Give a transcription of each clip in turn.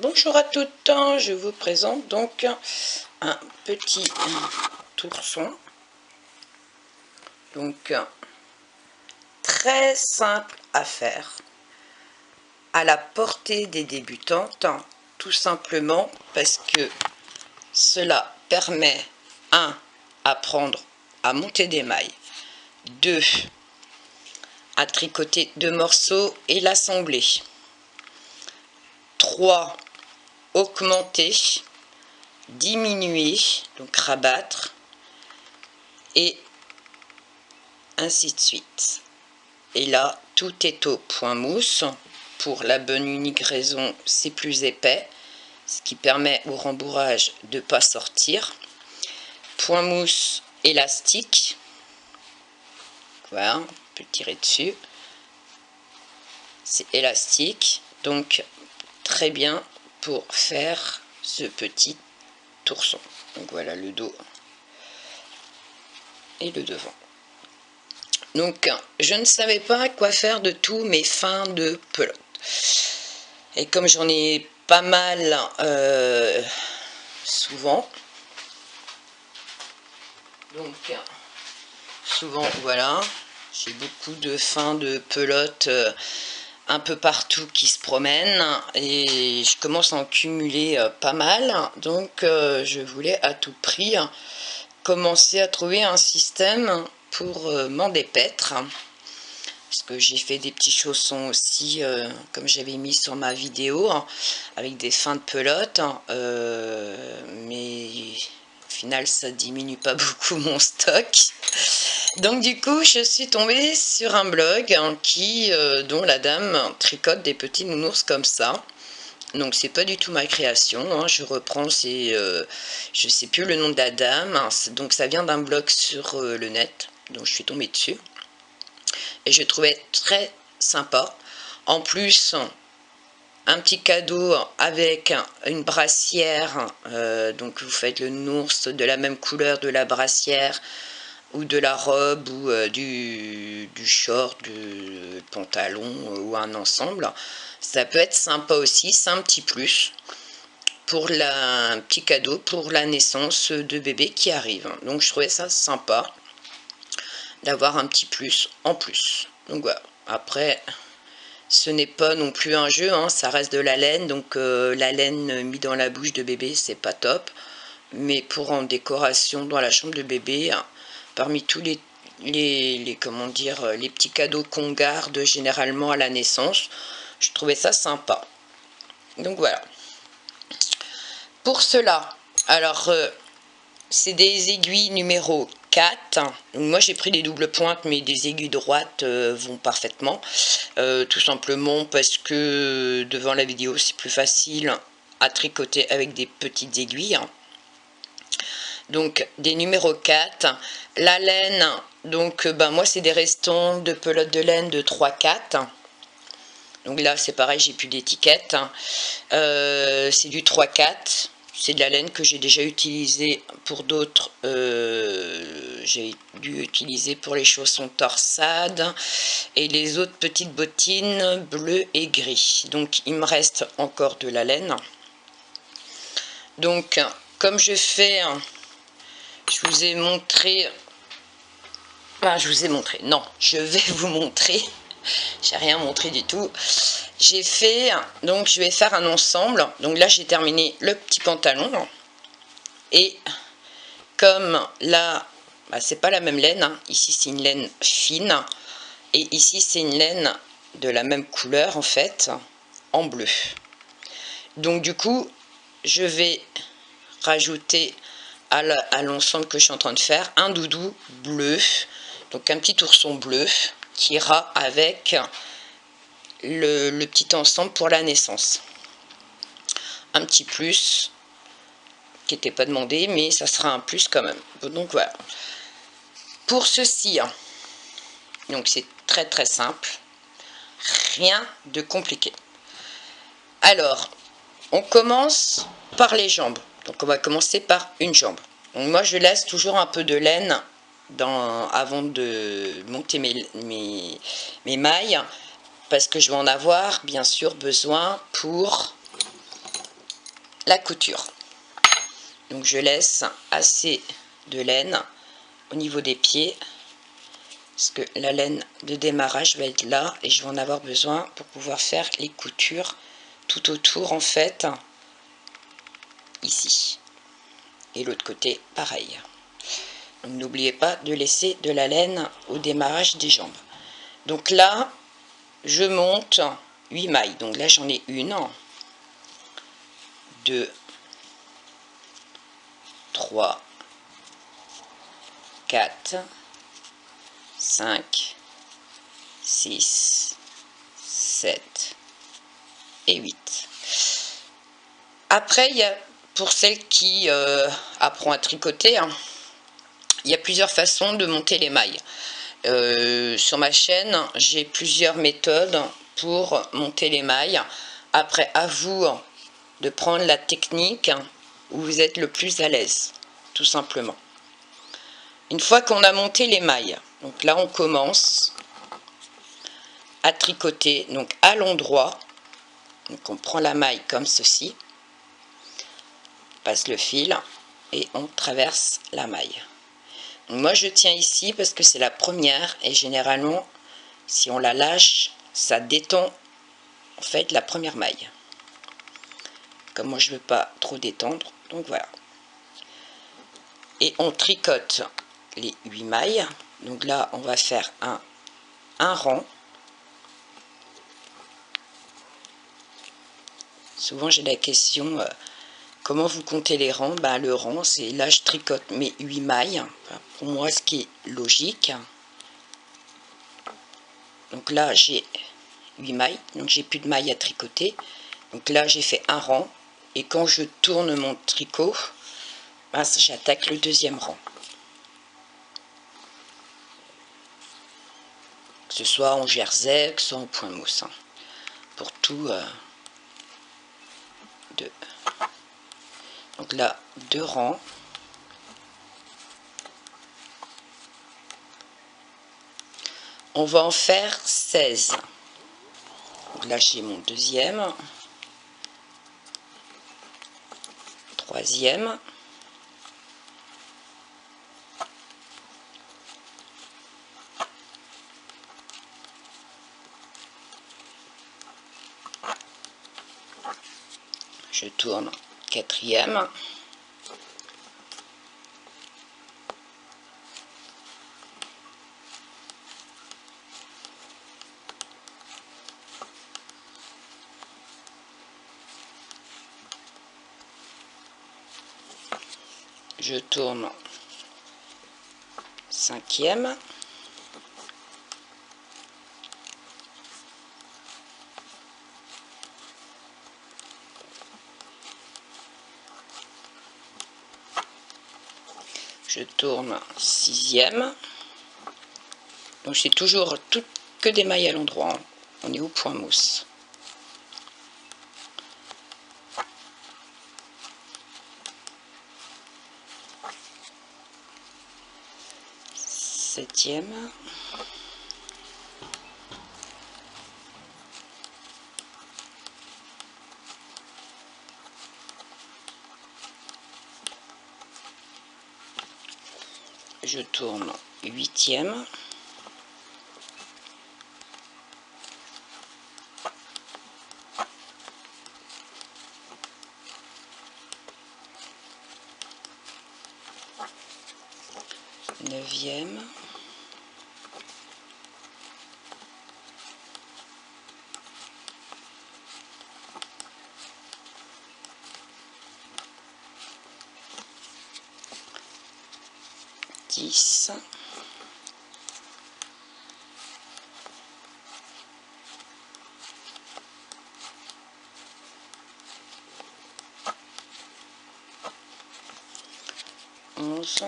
Bonjour à toutes, je vous présente donc un petit tourson, donc très simple à faire, à la portée des débutantes, tout simplement parce que cela permet 1. Apprendre à monter des mailles, 2. À tricoter 2 morceaux et l'assembler, 3. Augmenter, diminuer, donc rabattre, et ainsi de suite. Et là, tout est au point mousse. Pour la bonne unique raison, c'est plus épais, ce qui permet au rembourrage de ne pas sortir. Point mousse élastique. Voilà, on peut tirer dessus. C'est élastique, donc très bien pour faire ce petit tourson. Donc voilà le dos et le devant. Donc je ne savais pas quoi faire de tous mes fins de pelote. Et comme j'en ai pas mal souvent, donc souvent voilà, j'ai beaucoup de fins de pelote un peu partout qui se promènent et je commence à en cumuler pas mal, donc je voulais à tout prix commencer à trouver un système pour m'en dépaître. Parce que j'ai fait des petits chaussons aussi, comme j'avais mis sur ma vidéo, avec des fins de pelote, mais au final ça diminue pas beaucoup mon stock. Donc du coup je suis tombée sur un blog dont la dame tricote des petits nounours comme ça. Donc c'est pas du tout ma création, je reprends, je sais plus le nom de la dame, donc ça vient d'un blog sur le net, donc je suis tombée dessus. Et je trouvais très sympa. En plus, un petit cadeau avec une brassière, donc vous faites le nounours de la même couleur de la brassière ou de la robe ou du short, du pantalon ou un ensemble. Ça peut être sympa aussi, c'est un petit plus pour un petit cadeau pour la naissance de bébé qui arrive. Donc je trouvais ça sympa d'avoir un petit plus en plus. Donc voilà. Après, ce n'est pas non plus un jeu, ça reste de la laine, donc la laine mise dans la bouche de bébé, c'est pas top. Mais pour en décoration dans la chambre de bébé, parmi tous comment dire, les petits cadeaux qu'on garde généralement à la naissance, je trouvais ça sympa. Donc voilà. Pour cela, alors c'est des aiguilles numéro 4. Donc moi j'ai pris des doubles pointes, mais des aiguilles droites vont parfaitement. Tout simplement parce que devant la vidéo c'est plus facile à tricoter avec des petites aiguilles. Donc des numéros 4. La laine, donc moi c'est des restants de pelote de laine de 3-4. Donc là c'est pareil, j'ai plus d'étiquette. C'est du 3-4. C'est de la laine que j'ai déjà utilisée pour d'autres. J'ai dû utiliser pour les chaussons torsades et les autres petites bottines bleues et gris. Donc il me reste encore de la laine. Donc comme je fais, je vous ai montré. Enfin, je vous ai montré. Non, je vais vous montrer. J'ai rien montré du tout. J'ai fait, donc je vais faire un ensemble. Donc là j'ai terminé le petit pantalon. Et comme là, c'est pas la même laine. Ici c'est une laine fine. Et ici c'est une laine de la même couleur en fait, en bleu. Donc du coup, je vais rajouter à l'ensemble que je suis en train de faire un doudou bleu. Donc un petit ourson bleu qui ira avec le petit ensemble pour la naissance. Un petit plus qui n'était pas demandé, mais ça sera un plus quand même. Donc voilà. Pour ceci, donc c'est très très simple, rien de compliqué. Alors, on commence par les jambes. Donc on va commencer par une jambe. Donc moi je laisse toujours un peu de laine avant de monter mes mailles, parce que je vais en avoir bien sûr besoin pour la couture. Donc je laisse assez de laine au niveau des pieds, parce que la laine de démarrage va être là et je vais en avoir besoin pour pouvoir faire les coutures tout autour en fait, ici. Et l'autre côté pareil. Donc n'oubliez pas de laisser de la laine au démarrage des jambes. Donc là je monte 8 mailles. Donc là j'en ai une, 2, 3, 4, 5, 6, 7 et 8. Après, il y a, pour celles qui apprend à tricoter, hein, il y a plusieurs façons de monter les mailles. Sur ma chaîne, j'ai plusieurs méthodes pour monter les mailles. Après, à vous de prendre la technique où vous êtes le plus à l'aise, tout simplement. Une fois qu'on a monté les mailles, donc là on commence à tricoter, donc à l'endroit. Donc on prend la maille comme ceci, passe le fil et on traverse la maille. Donc moi je tiens ici parce que c'est la première et généralement si on la lâche, ça détend en fait la première maille. Comme moi je veux pas trop détendre, donc voilà. Et on tricote les 8 mailles. Donc là on va faire un rang. Souvent j'ai la question comment vous comptez les rangs? Ben, le rang c'est là je tricote mes 8 mailles, enfin, pour moi ce qui est logique. Donc là j'ai 8 mailles, donc j'ai plus de mailles à tricoter. Donc là j'ai fait un rang et quand je tourne mon tricot, ben, j'attaque le deuxième rang. Que ce soit en jersey, que ce soit en point mousse. Hein. Pour tout, 2. Donc là, 2 rangs. On va en faire 16. Donc là, j'ai mon deuxième. Troisième. Je tourne quatrième. Je tourne cinquième. Je tourne sixième. Donc c'est toujours que des mailles à l'endroit. Hein. On est au point mousse. Septième. Je tourne huitième. Neuvième. Dix. Onze.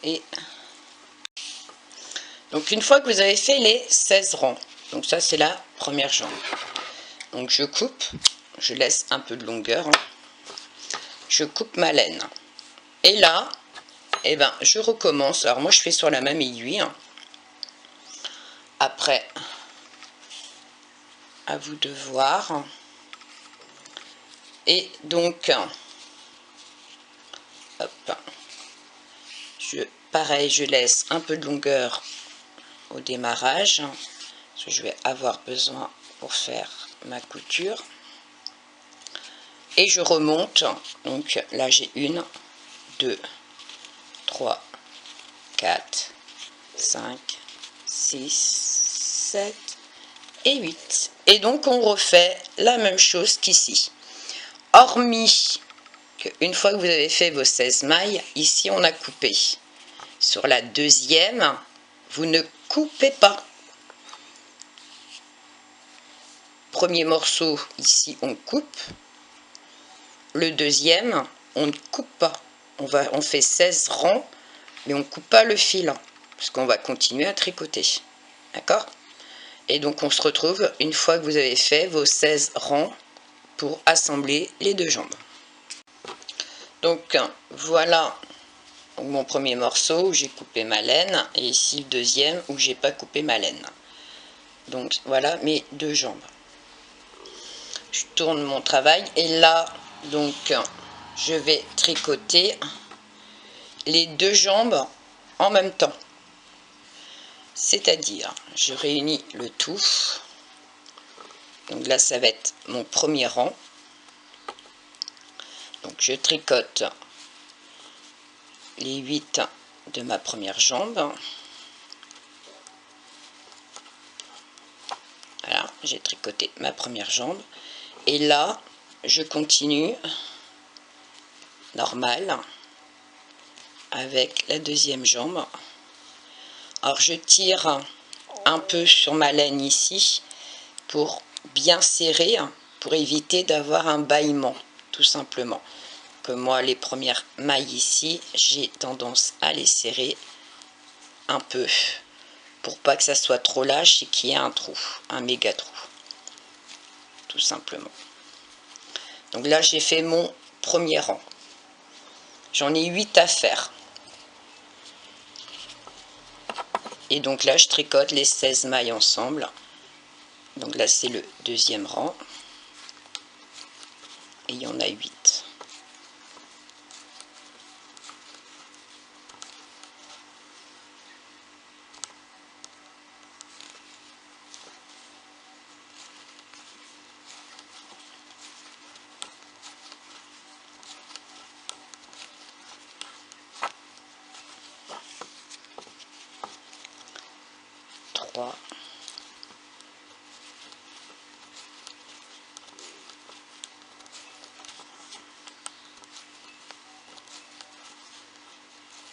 Et donc une fois que vous avez fait les 16 rangs, donc ça c'est la première jambe. Donc je coupe, je laisse un peu de longueur, hein. Je coupe ma laine. Et là, eh ben, je recommence. Alors moi je fais sur la même aiguille. Après, à vous de voir. Et donc, hop, pareil, je laisse un peu de longueur au démarrage, parce que je vais avoir besoin pour faire ma couture. Et je remonte, donc là j'ai 1, 2, 3, 4, 5, 6, 7 et 8. Et donc on refait la même chose qu'ici. Hormis qu'une fois que vous avez fait vos 16 mailles, ici on a coupé. Sur la deuxième, vous ne coupez pas. Premier morceau, ici on coupe. Le deuxième, on ne coupe pas. On fait 16 rangs, mais on ne coupe pas le fil, parce qu'on va continuer à tricoter. D'accord? Et donc on se retrouve une fois que vous avez fait vos 16 rangs pour assembler les deux jambes. Donc voilà mon premier morceau où j'ai coupé ma laine, et ici le deuxième où j'ai pas coupé ma laine. Donc voilà mes deux jambes. Je tourne mon travail et là donc je vais tricoter les deux jambes en même temps. C'est-à-dire, je réunis le tout. Donc là, ça va être mon premier rang. Donc je tricote les 8 de ma première jambe. Voilà, j'ai tricoté ma première jambe. Et là, je continue normal avec la deuxième jambe. Alors je tire un peu sur ma laine ici pour bien serrer, pour éviter d'avoir un bâillement, tout simplement. Que moi, les premières mailles ici, j'ai tendance à les serrer un peu pour pas que ça soit trop lâche et qu'il y ait un trou, un méga trou, tout simplement. Donc là, j'ai fait mon premier rang. J'en ai 8 à faire. Et donc là, je tricote les 16 mailles ensemble. Donc là, c'est le deuxième rang. Et il y en a 8.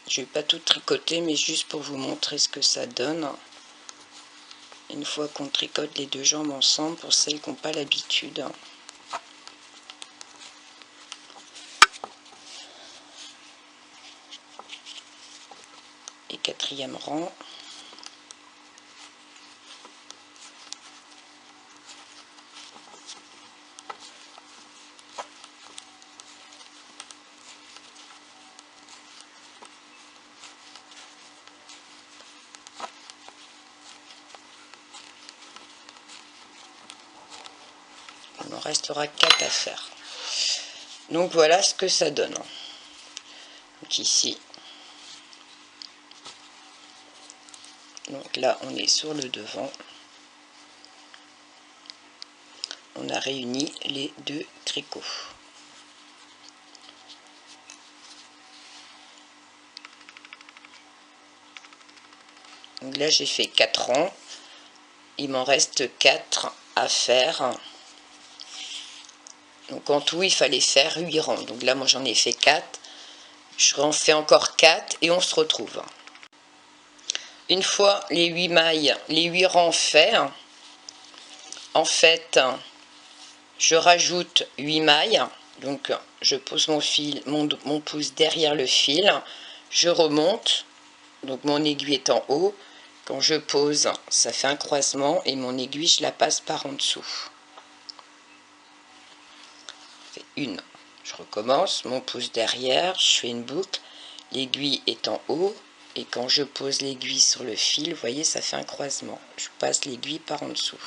Je vais pas tout tricoter, mais juste pour vous montrer ce que ça donne. Une fois qu'on tricote les deux jambes ensemble, pour celles qui n'ont pas l'habitude. Et quatrième rang. Il en restera 4 à faire. Donc voilà ce que ça donne. Donc ici. Donc là on est sur le devant. On a réuni les deux tricots. Donc là j'ai fait 4 rangs. Il m'en reste 4 à faire. Donc en tout il fallait faire 8 rangs. Donc là moi j'en ai fait 4. Je en fais encore 4 et on se retrouve. Une fois les 8 mailles, les 8 rangs faits, en fait je rajoute 8 mailles. Donc je pose mon fil, mon pouce derrière le fil, je remonte, donc mon aiguille est en haut. Quand je pose, ça fait un croisement et mon aiguille je la passe par en dessous. Ça fait 1, Je recommence, mon pouce derrière, je fais une boucle, l'aiguille est en haut, et quand je pose l'aiguille sur le fil, vous voyez, ça fait un croisement. Je passe l'aiguille par en dessous.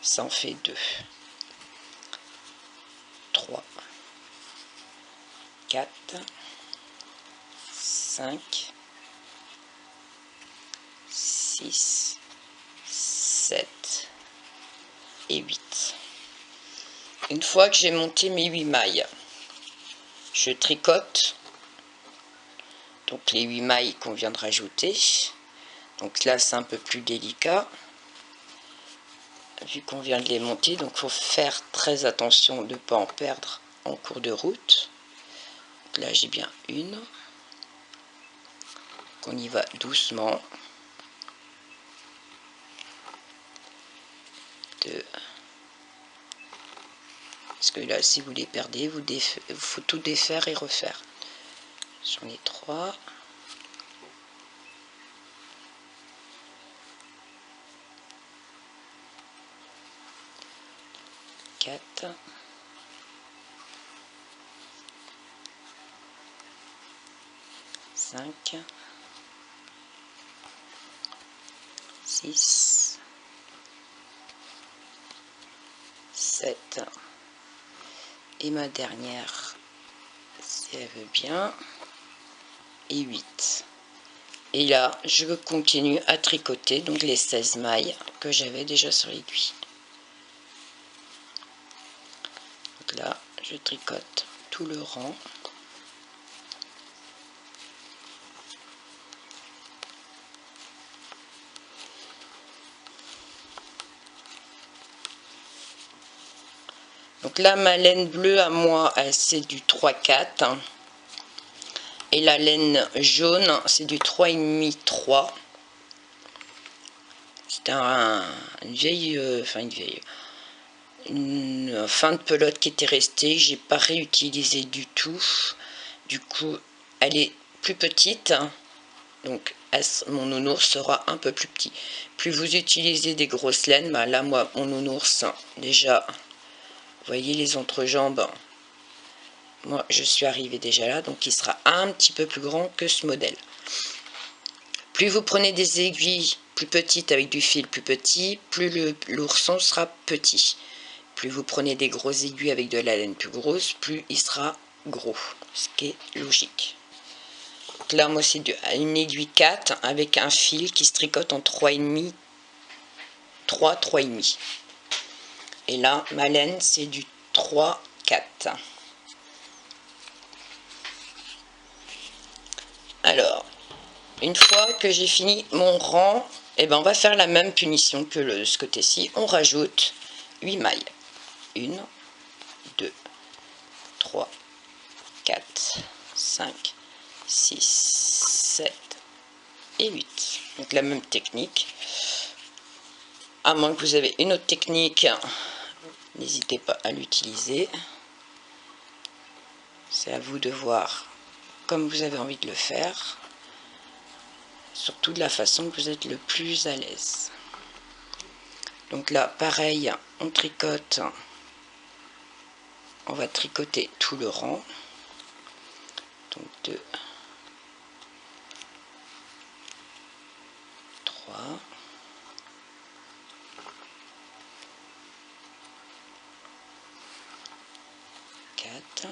Ça en fait 2, 3, 4, 5, 6, 7 et 8. Une fois que j'ai monté mes 8 mailles, je tricote donc les 8 mailles qu'on vient de rajouter. Donc là c'est un peu plus délicat vu qu'on vient de les monter, donc il faut faire très attention de ne pas en perdre en cours de route. Donc là j'ai bien une, on y va doucement, 2, parce que là si vous les perdez, il faut tout défaire et refaire. J'en ai 3, 4, 5, 6, 7 et ma dernière, si elle veut bien, et 8. Et là, je continue à tricoter donc les 16 mailles que j'avais déjà sur l'aiguille. Donc là, je tricote tout le rang. Donc là, ma laine bleue à moi, c'est du 3,4. Et la laine jaune, c'est du 3,5, 3. C'est une fin de pelote qui était restée. J'ai pas réutilisé du tout. Du coup, elle est plus petite. Donc, mon nounours sera un peu plus petit. Plus vous utilisez des grosses laines, bah là, moi, mon nounours, déjà, vous voyez les entrejambes. Moi, je suis arrivée déjà là, donc il sera un petit peu plus grand que ce modèle. Plus vous prenez des aiguilles plus petites avec du fil plus petit, plus l'ourson sera petit. Plus vous prenez des grosses aiguilles avec de la laine plus grosse, plus il sera gros, ce qui est logique. Donc là, moi, c'est une aiguille 4 avec un fil qui se tricote en 3,5, 3, 3,5. Et là, ma laine, c'est du 3, 4. Alors, une fois que j'ai fini mon rang, eh ben on va faire la même punition que ce côté-ci. On rajoute 8 mailles. 1, 2, 3, 4, 5, 6, 7 et 8. Donc la même technique. À moins que vous avez une autre technique, n'hésitez pas à l'utiliser. C'est à vous de voir comme vous avez envie de le faire. Surtout de la façon que vous êtes le plus à l'aise. Donc là, pareil, on tricote. On va tricoter tout le rang. Donc 2, 3, 4,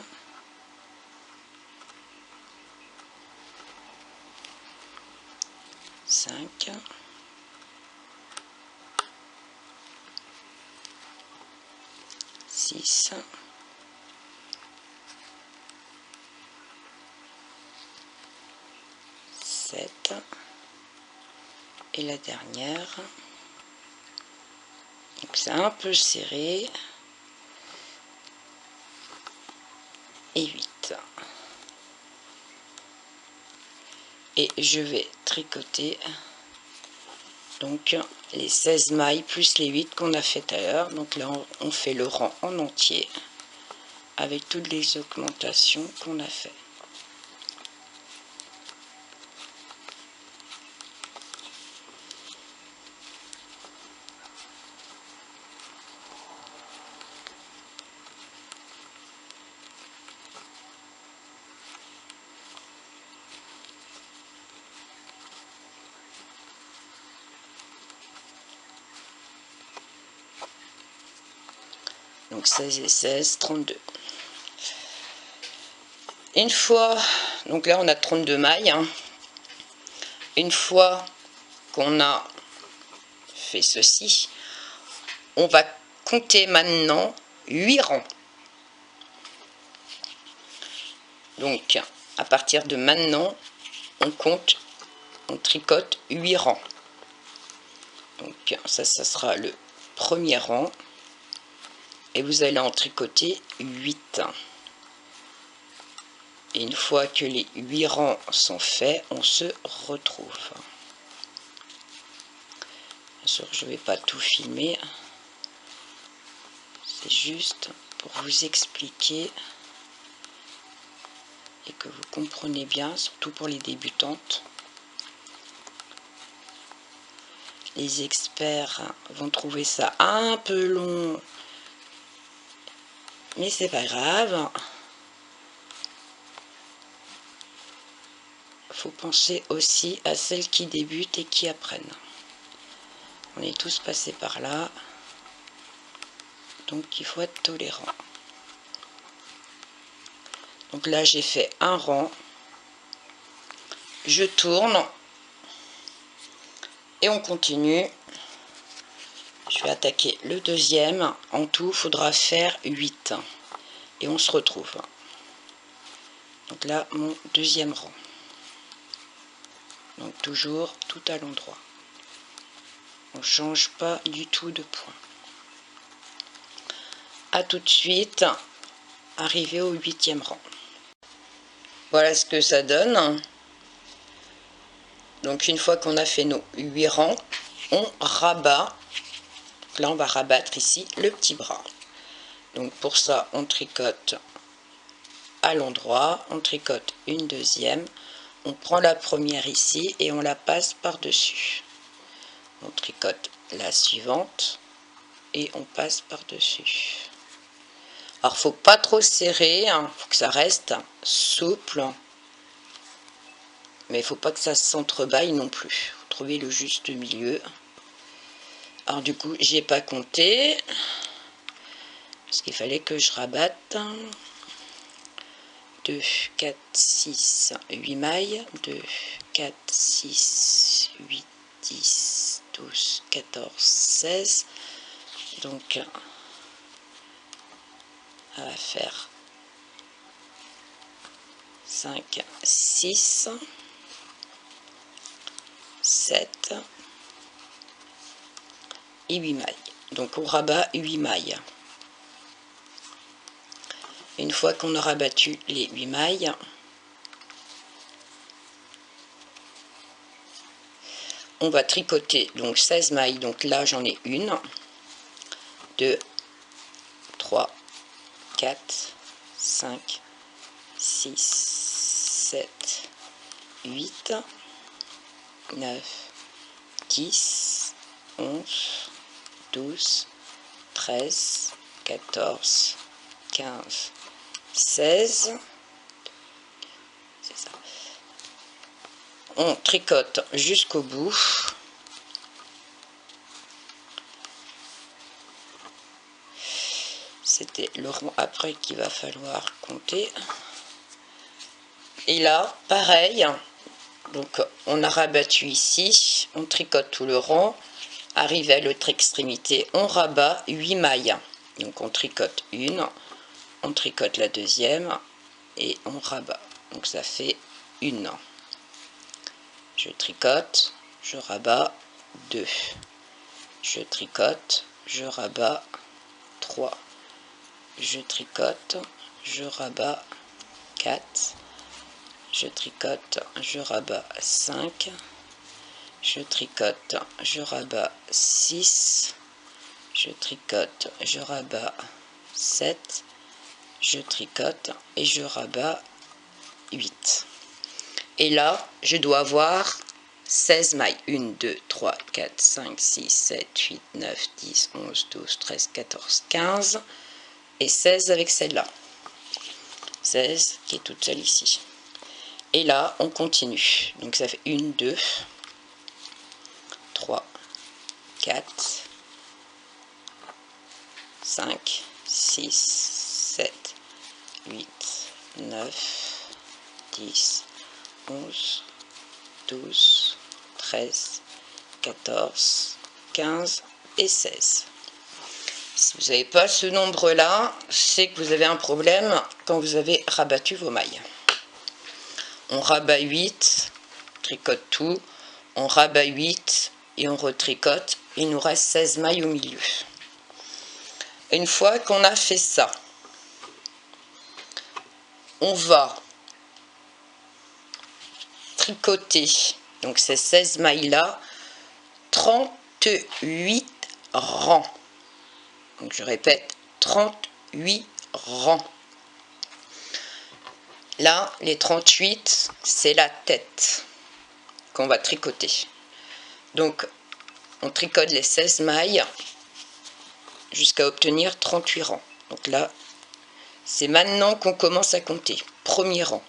5, 6, 7 et la dernière. Donc c'est un peu serré. Et 8. Et je vais tricoter donc les 16 mailles plus les 8 qu'on a fait tout à l'heure. Donc là on fait le rang en entier avec toutes les augmentations qu'on a fait. Donc 16 et 16, 32. Une fois, donc là on a 32 mailles, hein. Une fois qu'on a fait ceci, on va compter maintenant 8 rangs. Donc à partir de maintenant, on compte, on tricote 8 rangs. Donc ça sera le premier rang. Et vous allez en tricoter 8. Et une fois que les 8 rangs sont faits, on se retrouve. Bien sûr, je ne vais pas tout filmer. C'est juste pour vous expliquer et que vous compreniez bien, surtout pour les débutantes. Les experts vont trouver ça un peu long, mais c'est pas grave. Il faut penser aussi à celles qui débutent et qui apprennent. On est tous passés par là, donc il faut être tolérant. Donc là j'ai fait un rang, je tourne et on continue. Je vais attaquer le deuxième. En tout, il faudra faire 8 et on se retrouve. Donc là mon deuxième rang. Donc toujours tout à l'endroit. On ne change pas du tout de point. A tout de suite, arrivé au 8e rang. Voilà ce que ça donne. Donc une fois qu'on a fait nos 8 rangs, on rabat. Là on va rabattre ici le petit bras. Donc pour ça on tricote à l'endroit, on tricote une deuxième, on prend la première ici et on la passe par dessus. On tricote la suivante et on passe par dessus. Alors faut pas trop serrer, hein, faut que ça reste souple, mais il faut pas que ça s'entrebâille non plus. Faut trouver le juste milieu. Alors du coup j'ai pas compté parce qu'il fallait que je rabatte. 2, 4, 6, 8 mailles, 2, 4, 6, 8, 10, 12, 14, 16. Donc, on va faire 5, 6, 7 et 8 mailles. Donc, on rabat 8 mailles. Une fois qu'on aura battu les 8 mailles, on va tricoter donc 16 mailles. Donc là, j'en ai 1, 2, 3, 4, 5, 6, 7, 8, 9, 10, 11, 12, 13, 14, 15, 16. C'est ça. On tricote jusqu'au bout. C'était le rang après qu'il va falloir compter. Et là, pareil. Donc, on a rabattu ici. On tricote tout le rang. Arrivé à l'autre extrémité, on rabat 8 mailles. Donc, on tricote une. On tricote la deuxième. Et on rabat. Donc, ça fait une. Je tricote. Je rabats 2. Je tricote. Je rabats 3. Je tricote, je rabats 4, je tricote, je rabats 5, je tricote, je rabats 6, je tricote, je rabats 7, je tricote et je rabats 8. Et là, je dois avoir 16 mailles. 1, 2, 3, 4, 5, 6, 7, 8, 9, 10, 11, 12, 13, 14, 15. Et 16 avec celle-là. 16 qui est toute seule ici. Et là, on continue. Donc ça fait 1, 2, 3, 4, 5, 6, 7, 8, 9, 10, 11, 12, 13, 14, 15 et 16. Si vous n'avez pas ce nombre-là, c'est que vous avez un problème quand vous avez rabattu vos mailles. On rabat 8, tricote tout, on rabat 8 et on retricote. Il nous reste 16 mailles au milieu. Une fois qu'on a fait ça, on va tricoter, donc ces 16 mailles-là, 38 rangs. Donc je répète, 38 rangs. Là, les 38, c'est la tête qu'on va tricoter. Donc, on tricote les 16 mailles jusqu'à obtenir 38 rangs. Donc là, c'est maintenant qu'on commence à compter. Premier rang.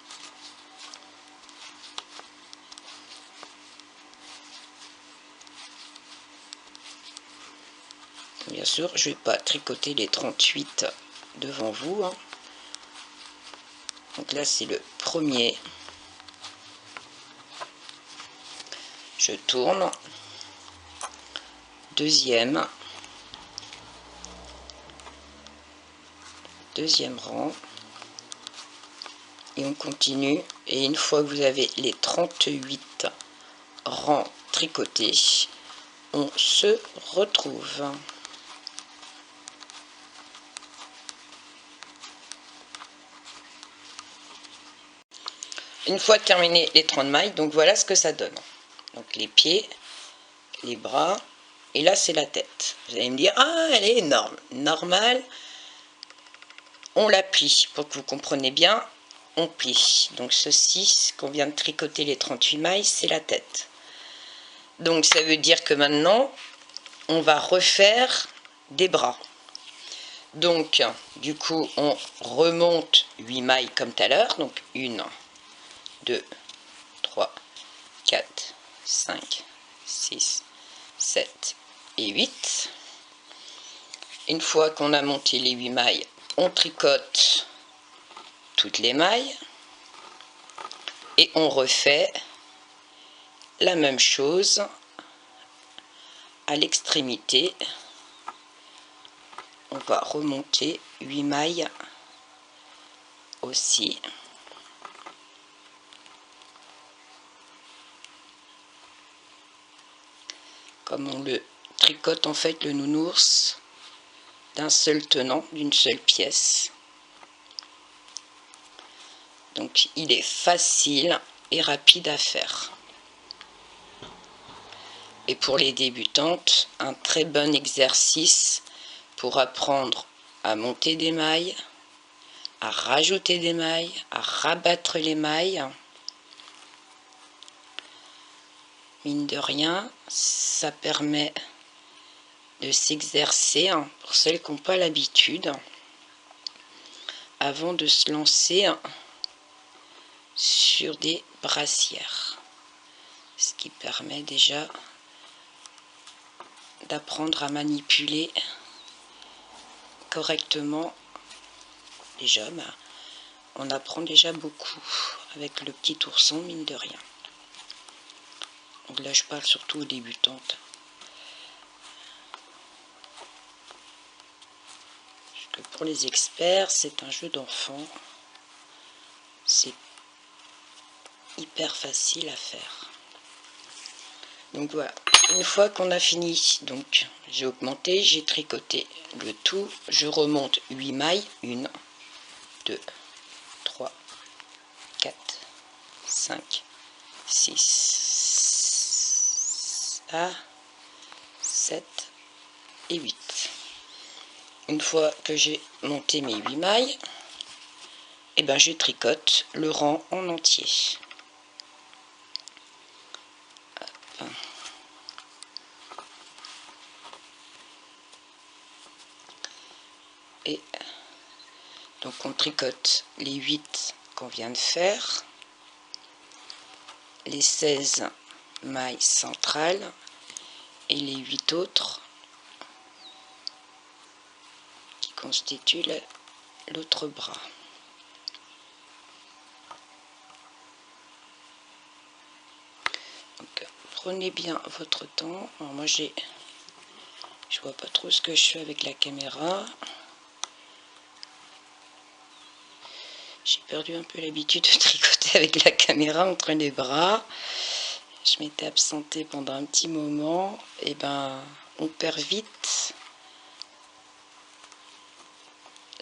Bien sûr, je ne vais pas tricoter les 38 devant vous, hein. Donc là, c'est le premier. Je tourne. Deuxième. Deuxième rang. Et on continue. Et une fois que vous avez les 38 rangs tricotés, on se retrouve. Une fois terminé les 30 mailles, donc voilà ce que ça donne. Donc les pieds, les bras, et là c'est la tête. Vous allez me dire, ah elle est énorme. Normal, on la plie. Pour que vous compreniez bien, on plie. Donc ceci, ce qu'on vient de tricoter les 38 mailles, c'est la tête. Donc ça veut dire que maintenant, on va refaire des bras. Donc du coup, on remonte 8 mailles comme tout à l'heure. Donc 1, 2, 3, 4, 5, 6, 7 et 8. Une fois qu'on a monté les 8 mailles, on tricote toutes les mailles et on refait la même chose à l'extrémité. On va remonter 8 mailles aussi. Comme on le tricote en fait le nounours d'un seul tenant, d'une seule pièce. Donc il est facile et rapide à faire. Et pour les débutantes, un très bon exercice pour apprendre à monter des mailles, à rajouter des mailles, à rabattre les mailles. Mine de rien, ça permet de s'exercer, pour celles qui n'ont pas l'habitude, avant de se lancer sur des brassières. Ce qui permet déjà d'apprendre à manipuler correctement. Déjà, on apprend déjà beaucoup avec le petit ourson, mine de rien. Donc là, je parle surtout aux débutantes. Parce que pour les experts, c'est un jeu d'enfant. C'est hyper facile à faire. Donc voilà, une fois qu'on a fini, donc j'ai augmenté, j'ai tricoté le tout, je remonte 8 mailles, 1, 2, 3, 4, 5, 6, 7 et 8. Une fois que j'ai monté mes 8 mailles, et ben je tricote le rang en entier. Et donc on tricote les 8 qu'on vient de faire, les 16 mailles centrales et les 8 autres qui constitue l'autre bras. Donc, prenez bien votre temps. Alors moi je vois pas trop ce que je fais avec la caméra. J'ai perdu un peu l'habitude de tricoter avec la caméra entre les bras. Je m'étais absentée pendant un petit moment. Et ben, on perd vite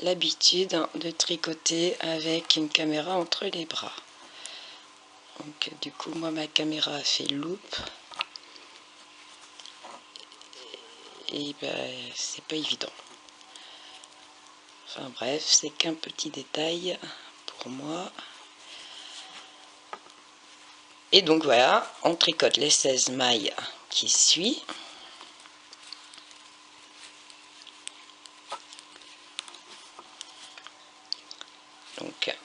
l'habitude de tricoter avec une caméra entre les bras. Donc du coup, moi, ma caméra a fait loupe. Et ben, c'est pas évident. Enfin bref, c'est qu'un petit détail pour moi. Et donc voilà, on tricote les 16 mailles qui suivent. Donc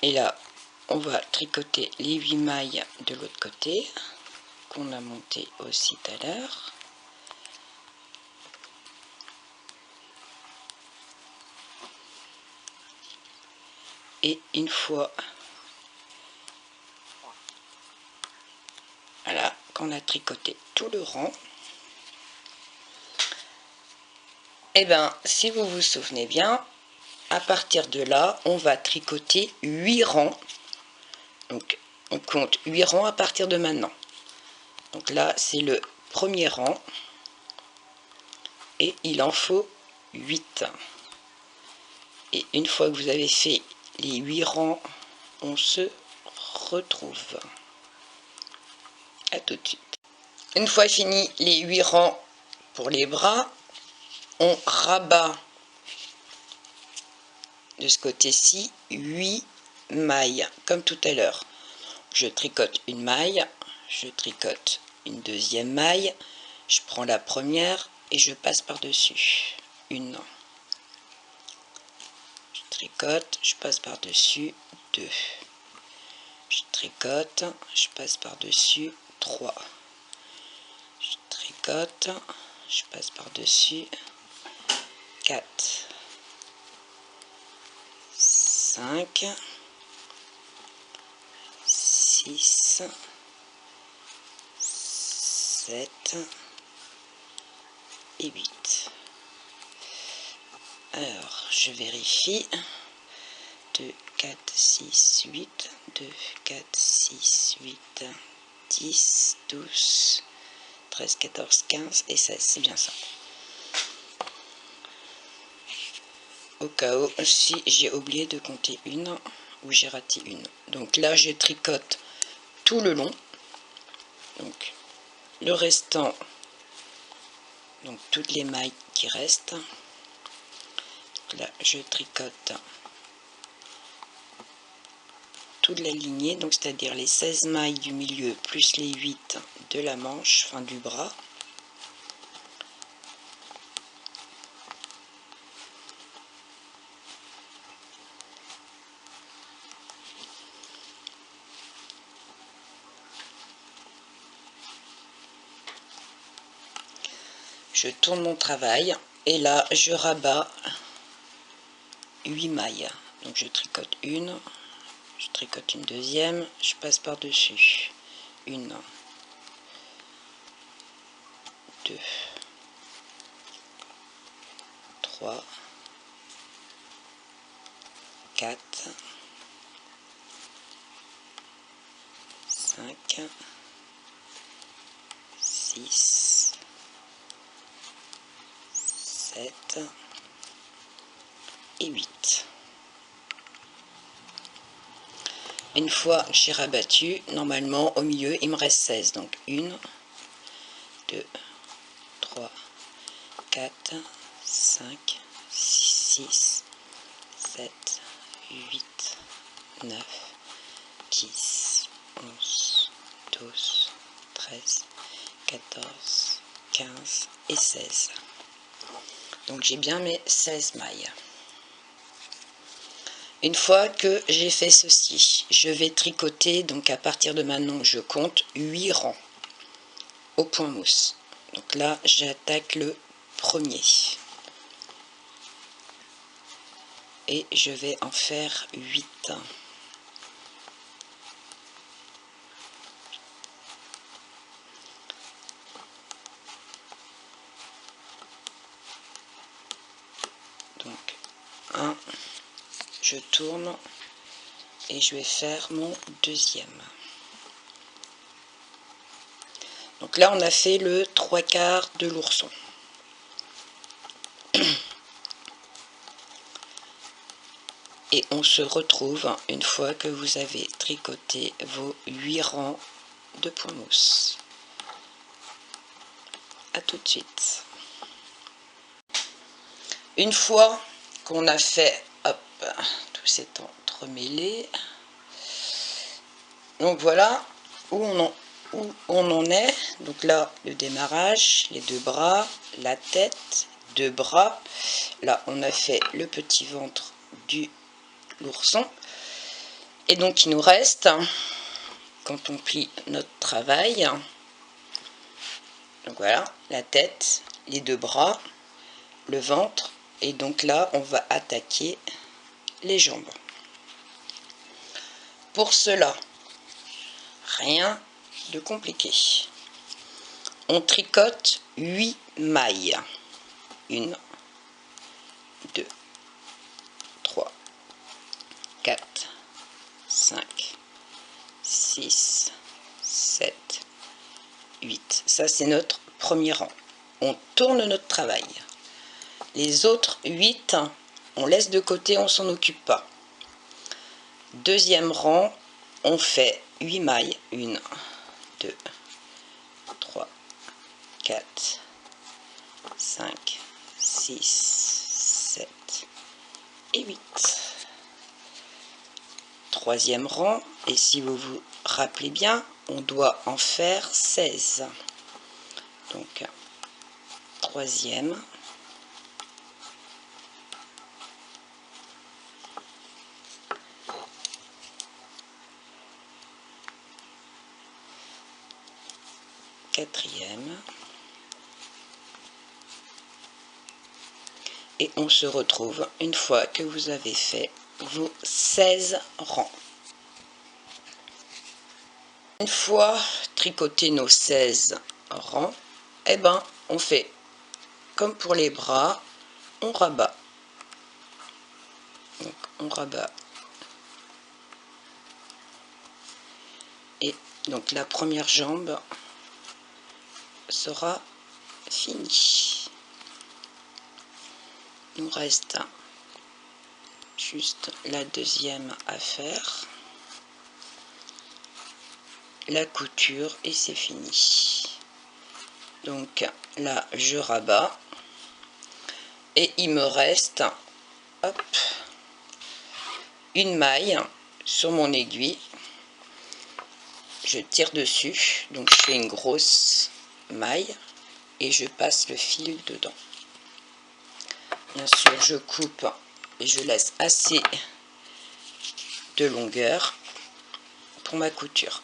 et là, on va tricoter les 8 mailles de l'autre côté qu'on a monté aussi tout à l'heure. Et une fois voilà, qu'on a tricoté tout le rang, et bien si vous vous souvenez bien, à partir de là, on va tricoter 8 rangs. Donc on compte 8 rangs à partir de maintenant. Donc là, c'est le premier rang. Et il en faut 8. Et une fois que vous avez fait les 8 rangs, on se retrouve. À tout de suite. Une fois fini les 8 rangs pour les bras, on rabat de ce côté-ci 8 mailles, comme tout à l'heure. Je tricote une maille, je tricote une deuxième maille, je prends la première et je passe par-dessus. Une. Je tricote, je passe par-dessus 2. Je tricote, je passe par-dessus 3. Je tricote, je passe par-dessus 4, 5, 6, 7 et 8. Alors, je vérifie. 2, 4, 6, 8, 2, 4, 6, 8, 10, 12, 13, 14, 15 et 16, c'est bien ça. Au cas où, si j'ai oublié de compter une, ou j'ai raté une. Donc là, je tricote tout le long. Donc, le restant, donc toutes les mailles qui restent. Donc là, je tricote toute la lignée, donc c'est-à-dire les 16 mailles du milieu plus les 8 de la manche, enfin du bras. Je tourne mon travail et là je rabats 8 mailles. Donc je tricote une, je tricote une deuxième, je passe par dessus. Une, 2, 3, 4, 5, 6, 7 et 8. Une fois que j'ai rabattu, normalement au milieu il me reste 16. Donc 1, 2, 3, 4, 5, 6, 7, 8, 9, 10, 11, 12, 13, 14, 15 et 16. Donc j'ai bien mes 16 mailles. Une fois que j'ai fait ceci, je vais tricoter, donc à partir de maintenant je compte 8 rangs au point mousse. Donc là j'attaque le premier et je vais en faire 8. Donc 1, je tourne et je vais faire mon deuxième. Donc là on a fait le 3/4 de l'ourson. Et on se retrouve une fois que vous avez tricoté vos 8 rangs de point mousse. A tout de suite. Une fois qu'on a fait, hop, tout s'est entremêlé. Donc voilà où on en est. Donc là, le démarrage, les 2 bras, la tête, 2 bras. Là, on a fait le petit ventre du l'ourson. Et donc, il nous reste, quand on plie notre travail, donc voilà, la tête, les 2 bras, le ventre. Et donc là, on va attaquer les jambes. Pour cela, rien de compliqué. On tricote 8 mailles. 1, 2, 3, 4, 5, 6, 7, 8. Ça, c'est notre premier rang. On tourne notre travail. Les autres 8, on laisse de côté, on s'en occupe pas. Deuxième rang, on fait 8 mailles. 1, 2, 3, 4, 5, 6, 7 et 8. Troisième rang, et si vous vous rappelez bien, on doit en faire 16. Donc, troisième, quatrième, et on se retrouve une fois que vous avez fait vos 16 rangs. Une fois tricoté nos 16 rangs, eh ben, on fait comme pour les bras, on rabat. Donc, on rabat. Et donc, la première jambe sera finie. Il nous reste juste la deuxième à faire. La couture et c'est fini. Donc là je rabats et il me reste, hop, une maille sur mon aiguille. Je tire dessus, donc je fais une grosse maille et je passe le fil dedans. Bien sûr je coupe et je laisse assez de longueur pour ma couture.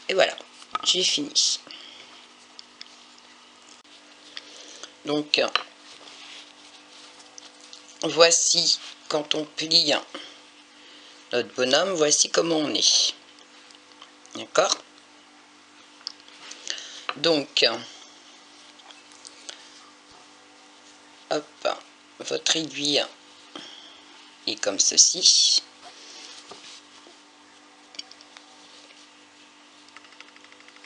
Et voilà, j'ai fini. Donc, voici quand on plie notre bonhomme, voici comment on est. D'accord? Donc, hop, votre aiguille est comme ceci.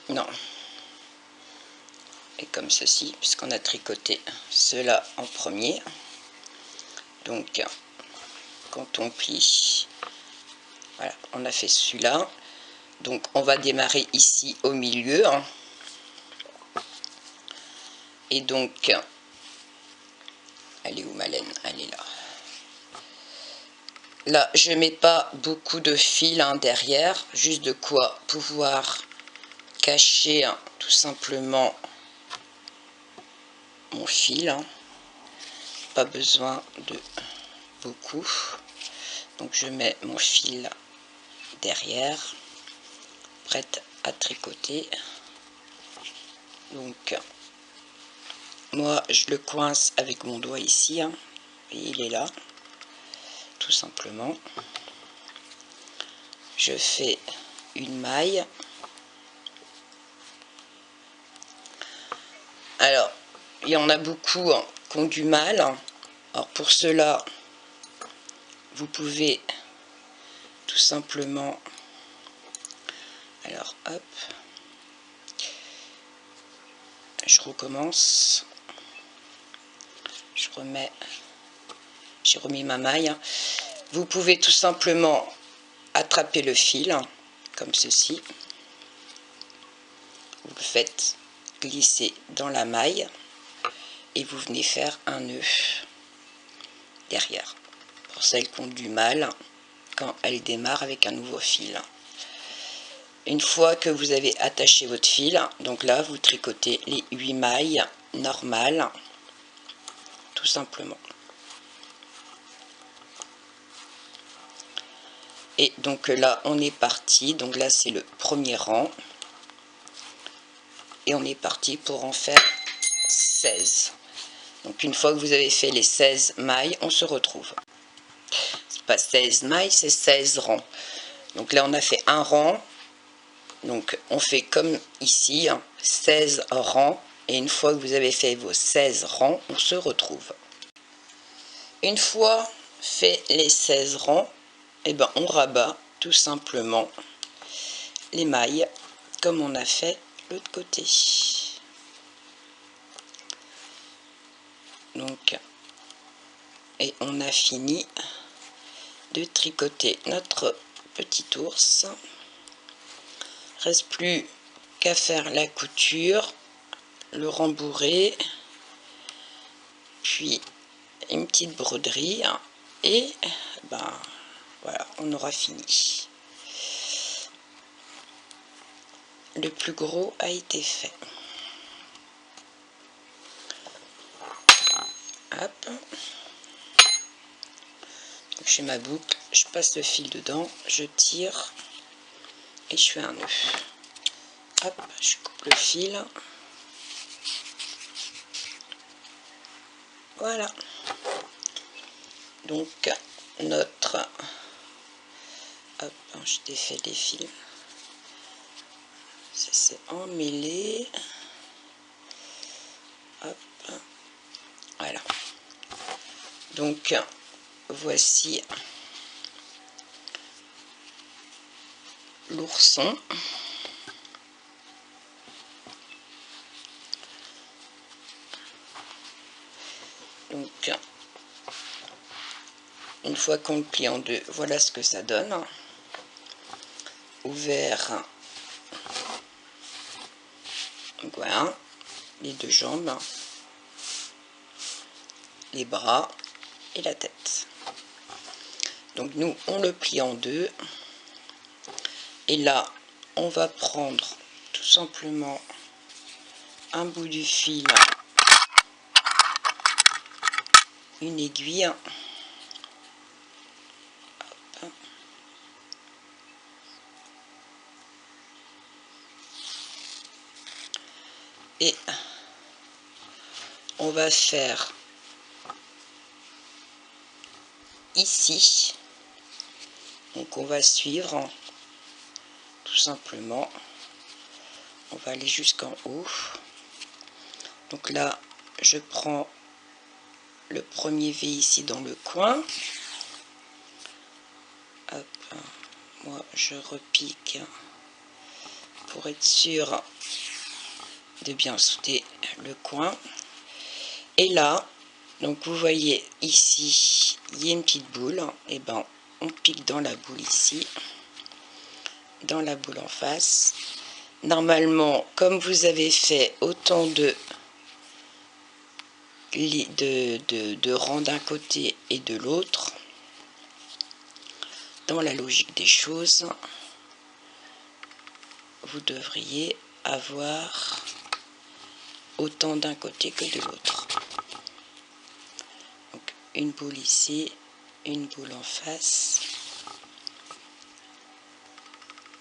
Non, et comme ceci, puisqu'on a tricoté cela en premier. Donc, quand on plie, voilà, on a fait celui-là. Donc, on va démarrer ici au milieu. Et donc, elle est où ma laine? Elle est là. Là, je mets pas beaucoup de fil derrière, juste de quoi pouvoir cacher tout simplement mon fil. Pas besoin de beaucoup. Donc je mets mon fil derrière, prête à tricoter. Donc moi je le coince avec mon doigt ici, hein, et il est là, tout simplement. Je fais une maille. Alors il y en a beaucoup hein, qui ont du mal. Alors pour cela, vous pouvez tout simplement, alors hop, je recommence, je remets, j'ai remis ma maille. Vous pouvez tout simplement attraper le fil comme ceci, vous le faites glisser dans la maille et vous venez faire un nœud derrière pour celles qui ont du mal quand elles démarrent avec un nouveau fil. Une fois que vous avez attaché votre fil, donc là vous tricotez les 8 mailles normales tout simplement. Et donc là on est parti, donc là c'est le premier rang et on est parti pour en faire 16. Donc une fois que vous avez fait les 16 mailles, on se retrouve. C'est pas 16 mailles, c'est 16 rangs. Donc là on a fait un rang, donc on fait comme ici, hein, 16 rangs, et une fois que vous avez fait vos 16 rangs, on se retrouve. Une fois fait les 16 rangs, et ben on rabat tout simplement les mailles comme on a fait l'autre côté. Donc, et on a fini de tricoter notre petit ours. Reste plus qu'à faire la couture, le rembourrer, puis une petite broderie, et ben voilà, on aura fini. Le plus gros a été fait. Hop. J'ai ma boucle, je passe le fil dedans, je tire et je fais un nœud. Hop, je coupe le fil. Voilà. Donc notre, hop, je défais les fils. Ça s'est emmêlé. Hop, voilà. Donc voici l'ourson. Donc une fois qu'on le plie en deux, voilà ce que ça donne. Ouvert, voilà, les deux jambes, les bras et la tête. Donc nous on le plie en deux, et là on va prendre tout simplement un bout du fil, une aiguille, hop, et on va faire ici, donc on va suivre tout simplement, on va aller jusqu'en haut. Donc là je prends le premier V ici dans le coin, hop, moi je repique pour être sûr de bien souder le coin. Et là, donc vous voyez ici, il y a une petite boule, et ben on pique dans la boule ici, dans la boule en face. Normalement, comme vous avez fait autant de rangs d'un côté et de l'autre, dans la logique des choses, vous devriez avoir autant d'un côté que de l'autre. Donc une boule ici, une boule en face,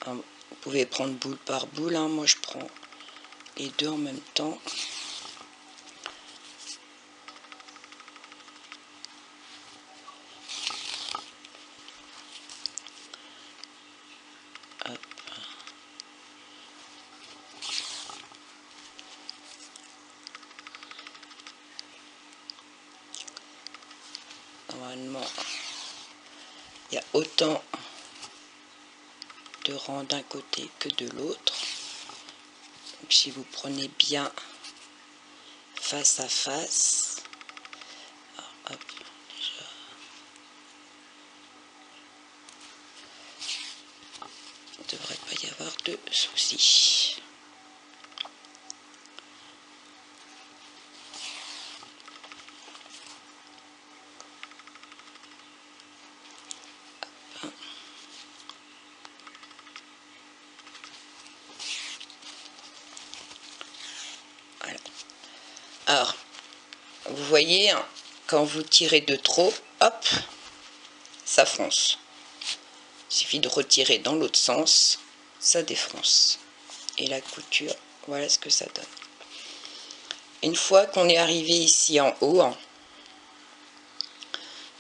Vous pouvez prendre boule par boule, hein. Moi je prends les deux en même temps. Hop. Normalement, il y a autant de rangs d'un côté que de l'autre. Donc si vous prenez bien face à face, alors, hop, déjà, il ne devrait pas y avoir de soucis. Voilà. Alors, vous voyez, hein, quand vous tirez de trop, hop, ça fronce. Il suffit de retirer dans l'autre sens, ça défronce. Et la couture, voilà ce que ça donne. Une fois qu'on est arrivé ici en haut,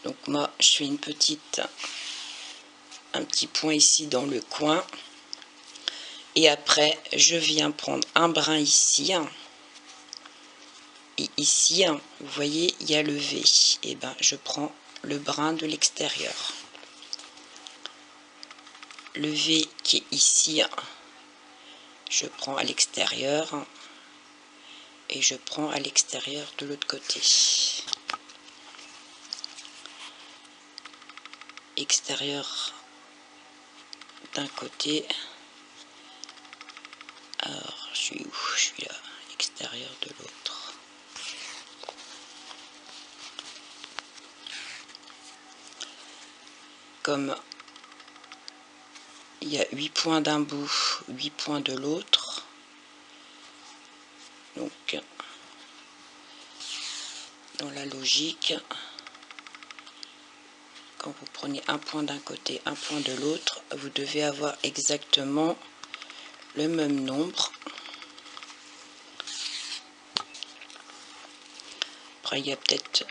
donc moi je fais un petit point ici dans le coin, et après je viens prendre un brin ici, et ici, vous voyez, il y a le V, et ben je prends le brin de l'extérieur. Le V qui est ici, je prends à l'extérieur, et je prends à l'extérieur de l'autre côté. Extérieur d'un côté. Alors, je suis où? Je suis là. Extérieur de l'autre. Comme il y a 8 points d'un bout, 8 points de l'autre. Donc, dans la logique, quand vous prenez un point d'un côté, un point de l'autre, vous devez avoir exactement le même nombre. Après, il y a peut-être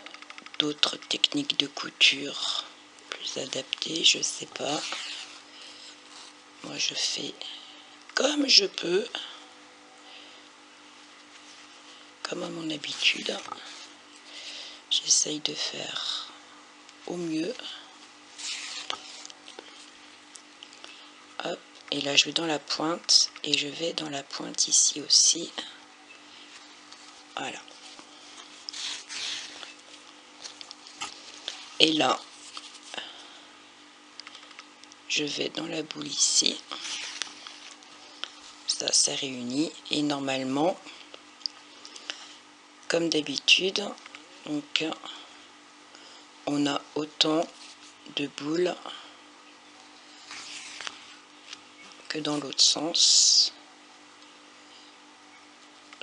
d'autres techniques de couture plus adaptées, je sais pas. Moi, je fais comme je peux, comme à mon habitude. J'essaye de faire au mieux. Hop, et là je vais dans la pointe, et je vais dans la pointe ici aussi. Voilà. Et là, je vais dans la boule ici. Ça s'est réuni, et normalement, comme d'habitude, donc on a autant de boules que dans l'autre sens.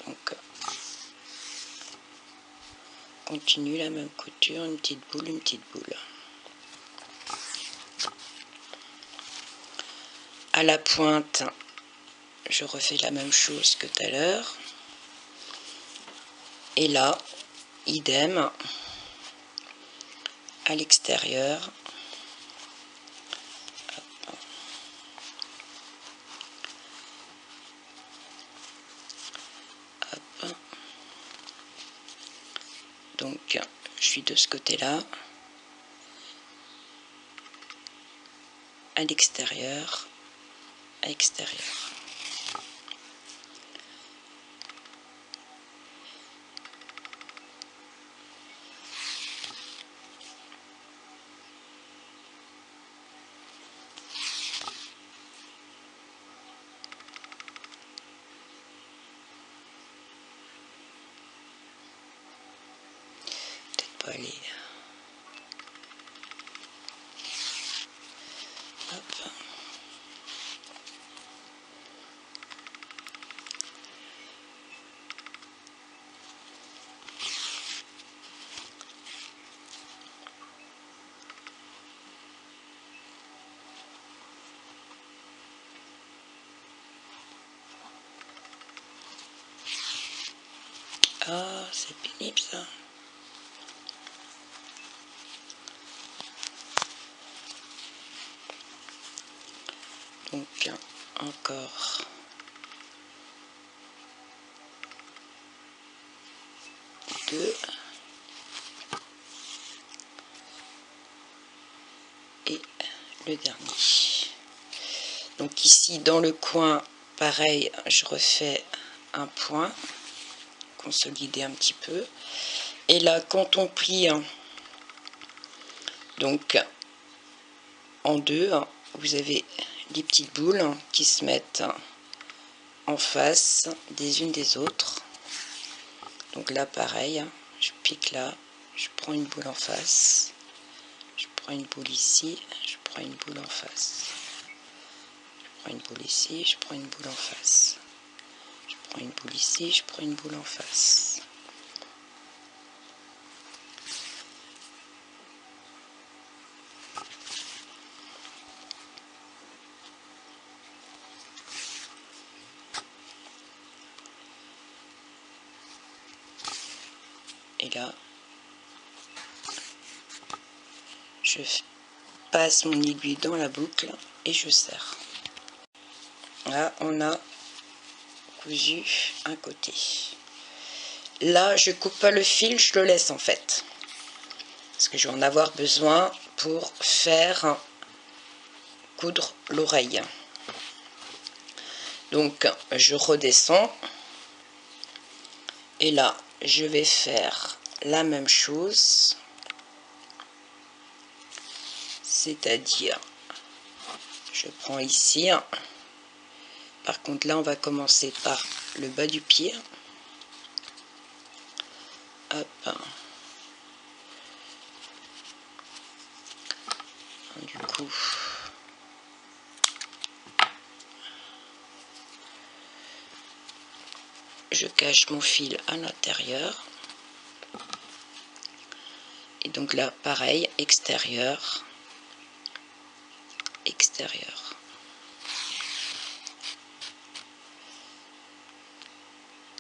Donc continue la même couture, une petite boule, une petite boule. À la pointe, je refais la même chose que tout à l'heure. Et là, idem, à l'extérieur. Donc, je suis de ce côté-là, à l'extérieur, à l'extérieur. Peut-être pas aller. Hop. Ah, c'est pénible ça. Donc, encore 2. Et le dernier. Donc ici, dans le coin, pareil, je refais un point, consolider un petit peu. Et là, quand on plie donc en deux, vous avez des petites boules qui se mettent en face des unes des autres. Donc là, pareil, je pique là, je prends une boule en face, je prends une boule ici, je prends une boule en face, je prends une boule ici, je prends une boule en face, je prends une boule ici, je prends une boule en face. Et là, je passe mon aiguille dans la boucle et je serre. Là, on a cousu un côté. Là, je coupe pas le fil, je le laisse en fait. Parce que je vais en avoir besoin pour faire coudre l'oreille. Donc, je redescends. Et là, je vais faire la même chose. C'est-à-dire, je prends ici. Par contre, là, on va commencer par le bas du pied. Hop. Du coup, je cache mon fil à l'intérieur. Et donc là, pareil, extérieur, extérieur.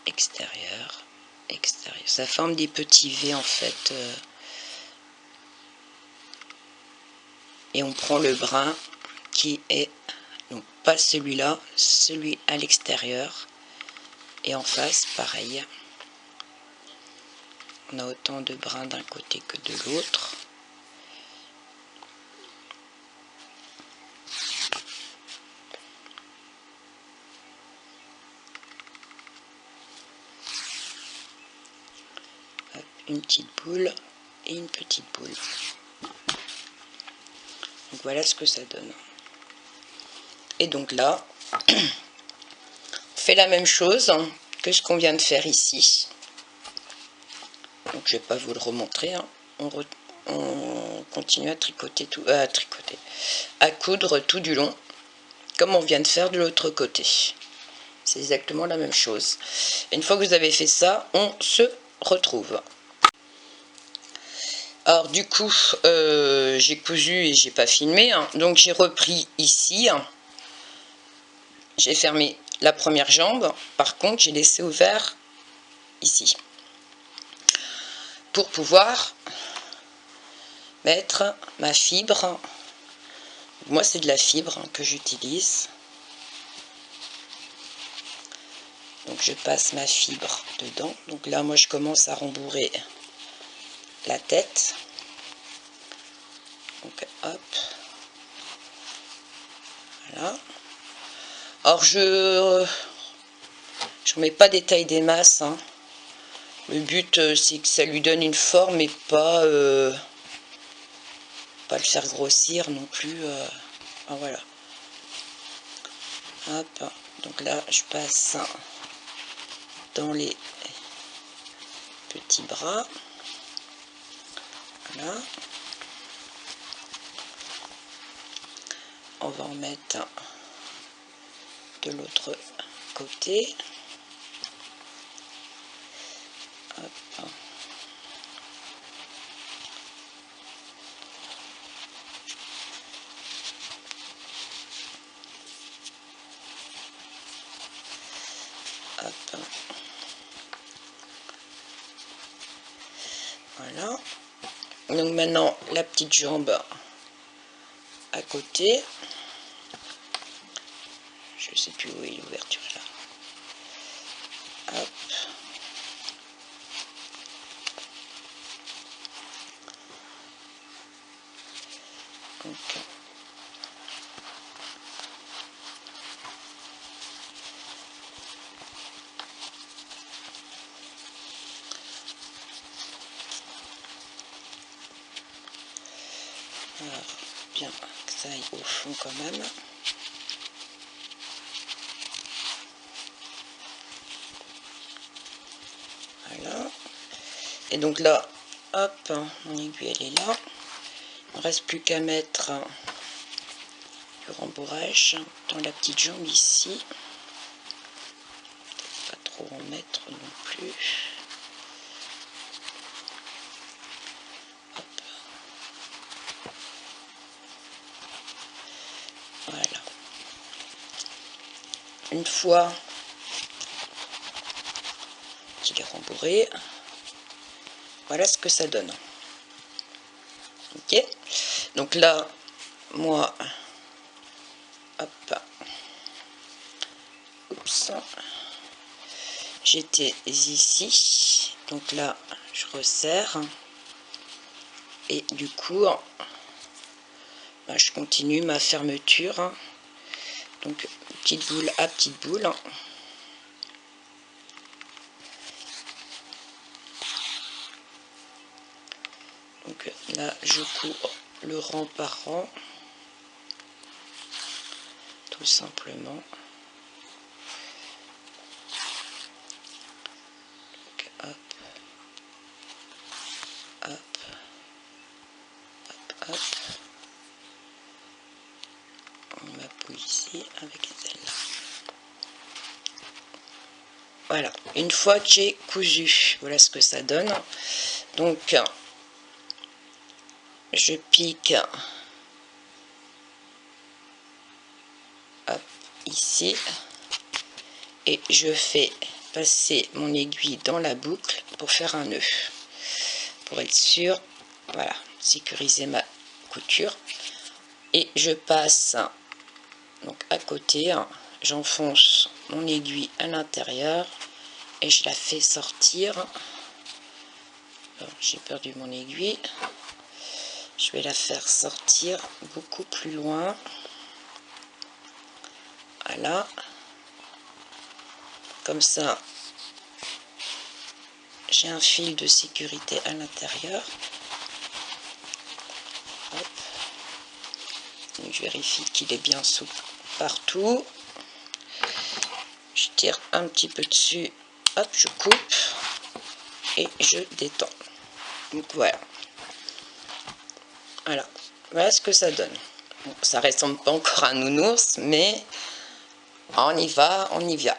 Extérieur, extérieur. Ça forme des petits V en fait. Et on prend le brin qui est, donc pas celui-là, celui à l'extérieur. Et en face, pareil. On a autant de brins d'un côté que de l'autre. Une petite boule et une petite boule. Donc voilà ce que ça donne. Et donc là, on fait la même chose que ce qu'on vient de faire ici. Donc je ne vais pas vous le remontrer. On continue à tricoter à coudre tout du long, comme on vient de faire de l'autre côté. C'est exactement la même chose. Et une fois que vous avez fait ça, on se retrouve. Alors du coup, j'ai cousu et j'ai pas filmé, donc j'ai repris ici, j'ai fermé la première jambe, par contre j'ai laissé ouvert ici, pour pouvoir mettre ma fibre. Moi c'est de la fibre que j'utilise, donc je passe ma fibre dedans. Donc là moi je commence à rembourrer la tête, donc hop, voilà. Alors je remets pas des tailles des masses, le but c'est que ça lui donne une forme et pas le faire grossir non plus. Ah, voilà. Hop, donc là je passe dans les petits bras. Voilà. On va en mettre de l'autre côté. Hop. Hop. Voilà. Donc maintenant la petite jambe à côté. Je sais plus où est l'ouverture là. Hop. Donc, alors, bien que ça aille au fond quand même. Voilà. Et donc là, hop, mon aiguille elle est là. Il ne reste plus qu'à mettre du rembourrage dans la petite jambe ici. Pas trop en mettre non plus. Hop. Voilà. Une fois qu'il est rembourré, voilà ce que ça donne. Ok. Donc là, moi, hop, oups, j'étais ici, donc là, je resserre, et du coup, bah, je continue ma fermeture, donc petite boule à petite boule. Donc là, je cours le rang par rang, tout simplement. Donc, hop, hop, hop, hop. On m'appuie ici avec celle-là. Voilà, une fois que j'ai cousu, voilà ce que ça donne. Donc, je pique hop, ici et je fais passer mon aiguille dans la boucle pour faire un nœud, pour être sûr, voilà, sécuriser ma couture. Et je passe donc à côté, j'enfonce mon aiguille à l'intérieur et je la fais sortir. J'ai perdu mon aiguille, je vais la faire sortir beaucoup plus loin. Voilà, comme ça j'ai un fil de sécurité à l'intérieur. Je vérifie qu'il est bien souple partout. Je tire un petit peu dessus, hop, je coupe et je détends. Donc voilà. Voilà, voilà ce que ça donne. Bon, ça ressemble pas encore à un nounours, mais on y va, on y vient.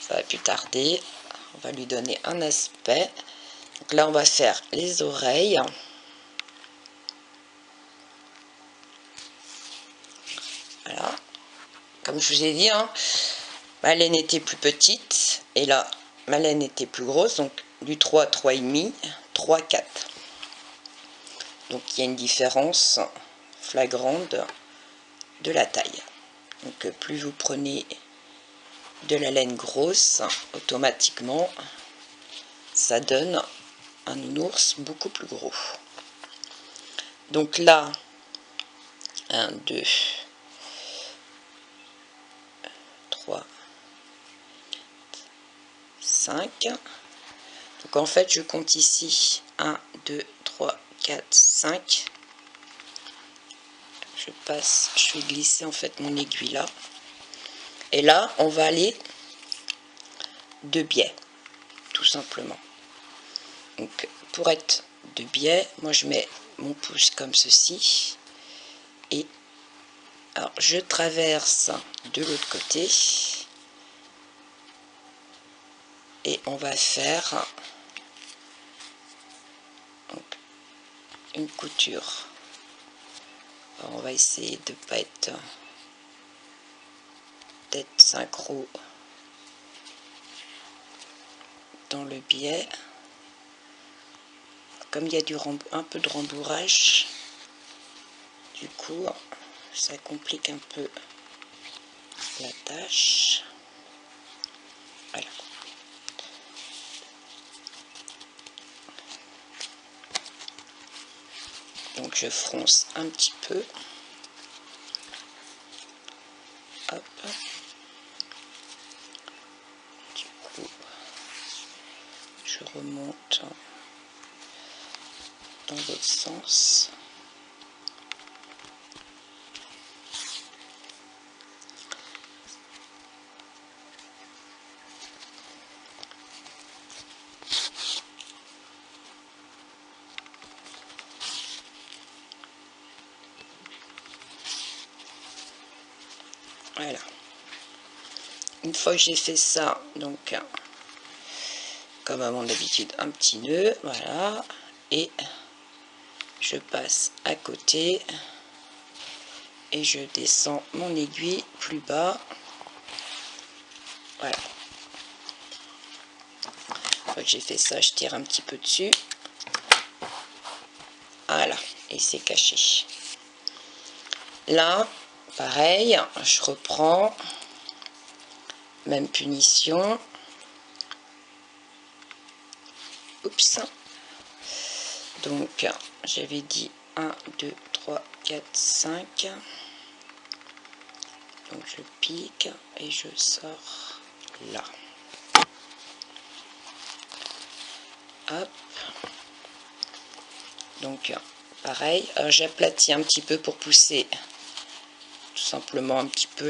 Ça va plus tarder. On va lui donner un aspect. Donc là, on va faire les oreilles. Voilà. Comme je vous ai dit, hein, ma laine était plus petite. Et là, ma laine était plus grosse. Donc du 3, 3,5, 3, 4. Donc il y a une différence flagrante de la taille. Donc plus vous prenez de la laine grosse, automatiquement ça donne un nounours beaucoup plus gros. Donc là, 1, 2, 3, 5. Donc en fait je compte ici 1, 2, 3, 4, 5. Je passe, je vais glisser en fait mon aiguille là. Et là on va aller de biais, tout simplement. Donc pour être de biais, moi je mets mon pouce comme ceci. Et alors je traverse de l'autre côté. Et on va faire donc, une couture. Alors, on va essayer de ne pas être synchro dans le biais. comme il y a un peu de rembourrage, du coup ça complique un peu la tâche. Voilà. Donc je fronce un petit peu. Hop. Du coup, je remonte dans l'autre sens. Voilà. Une fois que j'ai fait ça, donc comme à mon habitude, un petit nœud, voilà, et je passe à côté et je descends mon aiguille plus bas. Voilà. Une fois que j'ai fait ça, je tire un petit peu dessus. Voilà, et c'est caché. Là, pareil, je reprends, même punition. Oups. Donc, j'avais dit 1, 2, 3, 4, 5. Donc, je pique et je sors là. Hop. Donc, pareil, j'aplatis un petit peu pour pousser tout simplement un petit peu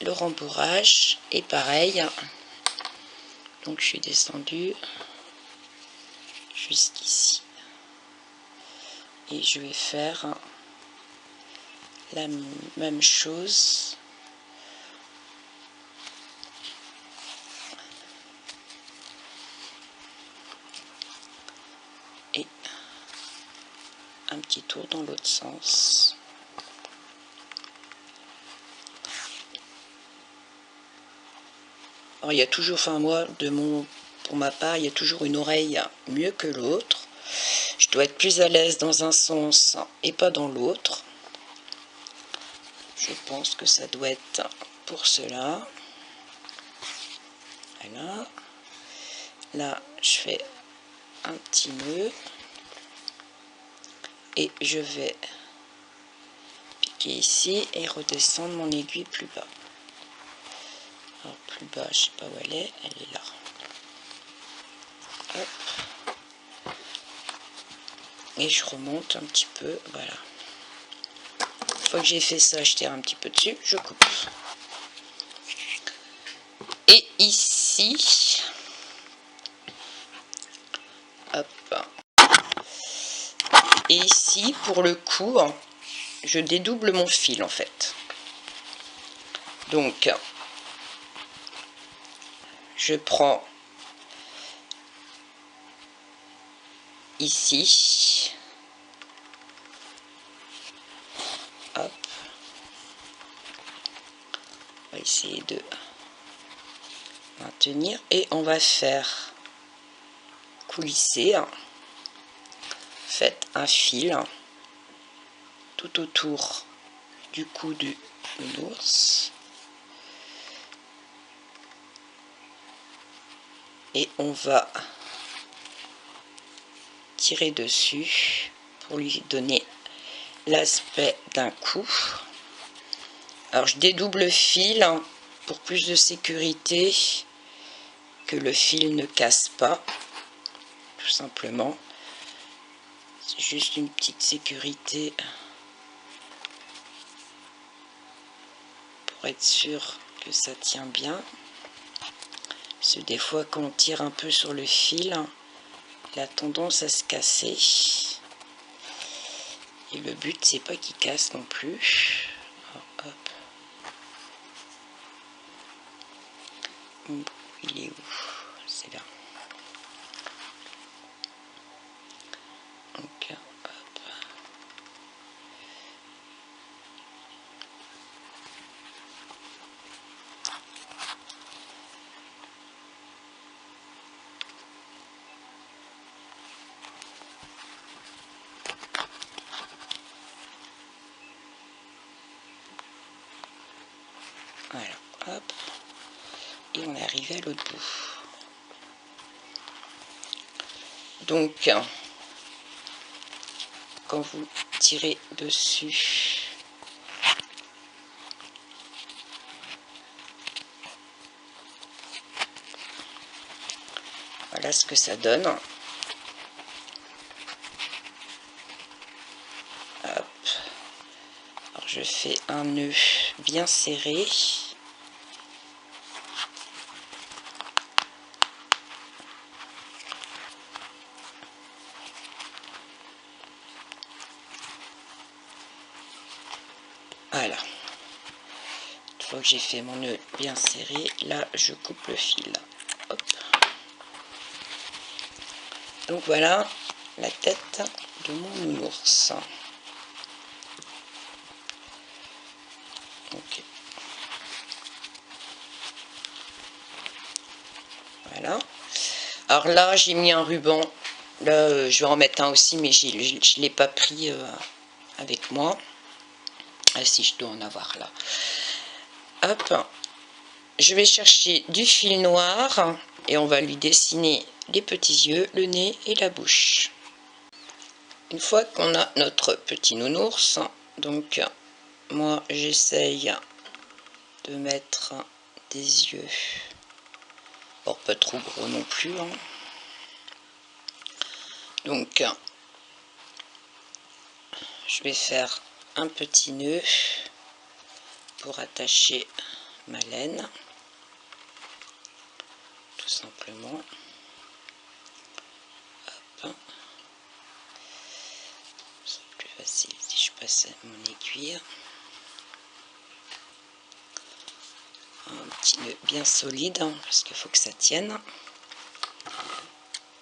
le rembourrage. Et pareil, donc je suis descendue jusqu'ici. Et je vais faire la même chose. Et un petit tour dans l'autre sens. Alors, il y a toujours, enfin moi, pour ma part, il y a toujours une oreille mieux que l'autre. Je dois être plus à l'aise dans un sens et pas dans l'autre. Je pense que ça doit être pour cela. Voilà. Là, je fais un petit nœud. Et je vais piquer ici et redescendre mon aiguille plus bas. Alors plus bas, je sais pas où elle est là. Hop. Et je remonte un petit peu, voilà. Une fois que j'ai fait ça, je tire un petit peu dessus, je coupe. Et ici, hop. Et ici, pour le coup, je dédouble mon fil en fait. Donc, je prends ici, hop, on va essayer de maintenir et on va faire coulisser, faites un fil tout autour du cou du nounours et on va tirer dessus pour lui donner l'aspect d'un cou. Alors je dédouble le fil pour plus de sécurité, que le fil ne casse pas, tout simplement. C'est juste une petite sécurité pour être sûr que ça tient bien. Parce que des fois quand on tire un peu sur le fil, il a tendance à se casser. Et le but c'est pas qu'il casse non plus. Alors, hop. Il est où? C'est là. Donc, hop. arriver à l'autre bout. Donc, quand vous tirez dessus, voilà ce que ça donne. Hop. Alors je fais un nœud bien serré. Voilà. Une fois que j'ai fait mon nœud bien serré, là je coupe le fil. Hop. Donc voilà la tête de mon nounours. Ok. Voilà. Alors là j'ai mis un ruban. Là je vais en mettre un aussi, mais je ne l'ai pas pris avec moi. Ah, si, je dois en avoir là. Hop. Je vais chercher du fil noir et on va lui dessiner les petits yeux, le nez et la bouche. Une fois qu'on a notre petit nounours, donc moi j'essaye de mettre des yeux, bon, pas trop gros non plus, hein. Donc je vais faire un petit nœud pour attacher ma laine, tout simplement. Hop. C'est plus facile si je passe mon aiguille. Un petit nœud bien solide, hein, parce qu'il faut que ça tienne.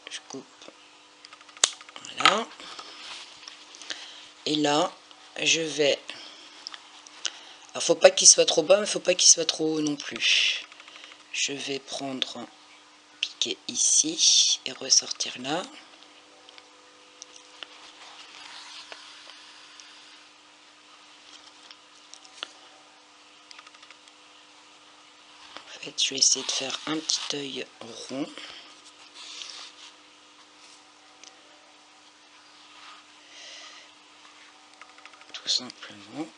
Je coupe. Voilà. Et là, je vais... Alors, faut pas qu'il soit trop bas, mais faut pas qu'il soit trop haut non plus. Je vais prendre, piquer ici et ressortir là. En fait, je vais essayer de faire un petit œil rond. Tout simplement.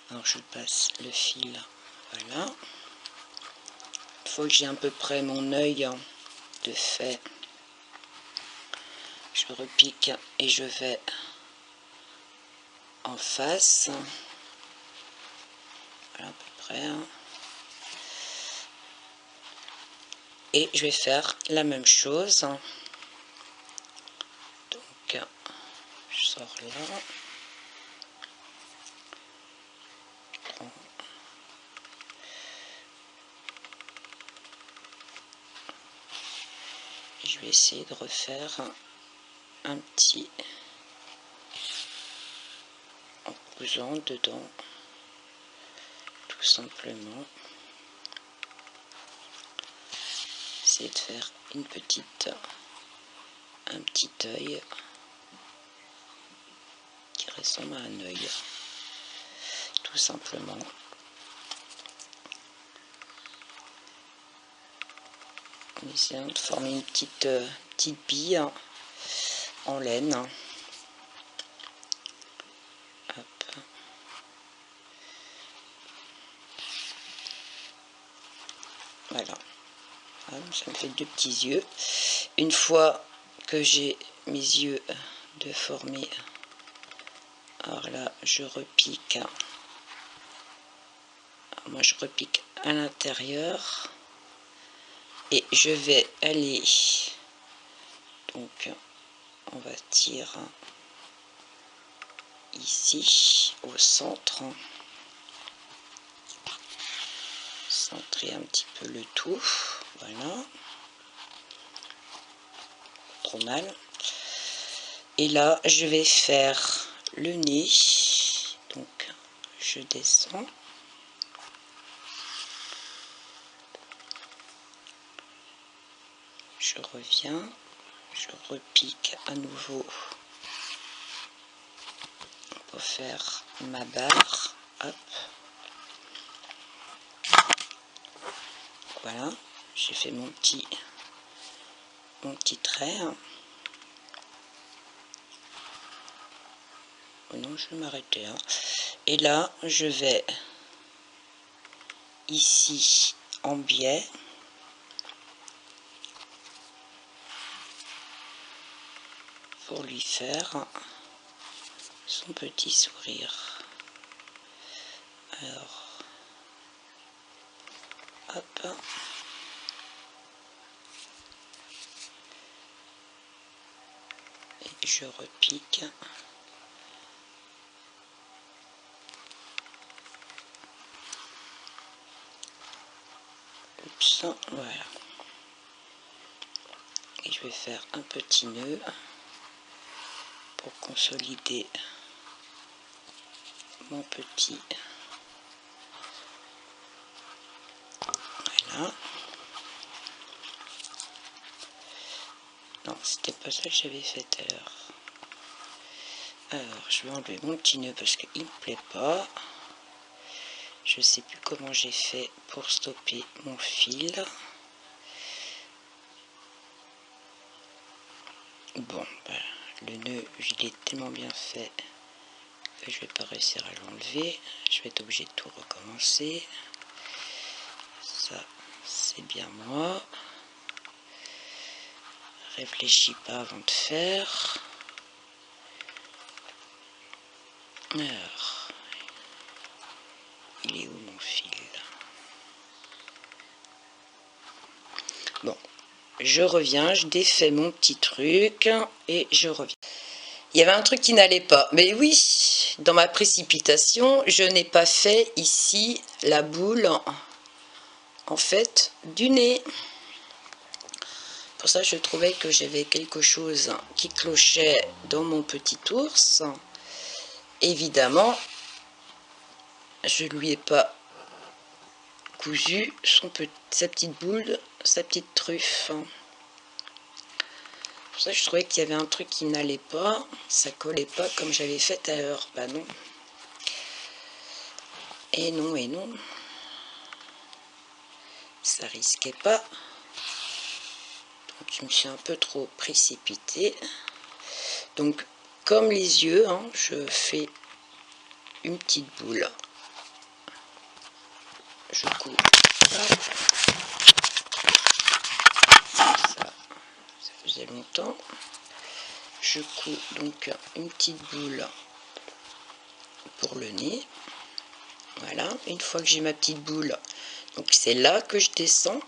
Alors je passe le fil, voilà. Une fois que j'ai à peu près mon œil de fait, je repique et je vais en face. Voilà à peu près. Et je vais faire la même chose. Donc je sors là. Je vais essayer de refaire un petit en cousant dedans, tout simplement. Essayer de faire une petite, un petit œil qui ressemble à un œil, tout simplement. En essayant de former une petite bille en laine. Hop. Voilà. Ça me fait deux petits yeux. Une fois que j'ai mes yeux de former, alors là je repique. Alors moi je repique à l'intérieur et je vais aller, donc on va tirer ici au centre, centrer un petit peu le tout, voilà, trop mal. Et là je vais faire le nez, donc je descends, je reviens, je repique à nouveau pour faire ma barre, hop, Voilà, j'ai fait mon petit trait. Oh non, je vais m'arrêter. Et là, je vais ici en biais pour lui faire son petit sourire. Alors, hop. Et je repique. Oups, voilà. Et je vais faire un petit nœud pour consolider mon petit. Voilà. Non, c'était pas ça que j'avais fait tout à l'heure. Alors, je vais enlever mon petit nœud parce qu'il me plaît pas. Je sais plus comment j'ai fait pour stopper mon fil. Bon, ben, le nœud, il est tellement bien fait que je vais pas réussir à l'enlever. Je vais être obligé de tout recommencer. Ça, c'est bien moi. Réfléchis pas avant de faire. Alors, il est où mon fil? Bon, je reviens, je défais mon petit truc et je reviens. Il y avait un truc qui n'allait pas. Mais oui, dans ma précipitation, je n'ai pas fait ici la boule, en fait, du nez. Pour ça, je trouvais que j'avais quelque chose qui clochait dans mon petit ours. Évidemment, je lui ai pas cousu sa petite boule, sa petite truffe. Pour ça, je trouvais qu'il y avait un truc qui n'allait pas. Ça collait pas comme j'avais fait à l'heure. Bah non. Et non, et non. Ça risquait pas. Donc, je me suis un peu trop précipitée. Donc, comme les yeux, je fais une petite boule. Je couds. Ça faisait longtemps. Je couds donc une petite boule pour le nez. Voilà. Une fois que j'ai ma petite boule, donc c'est là que je descends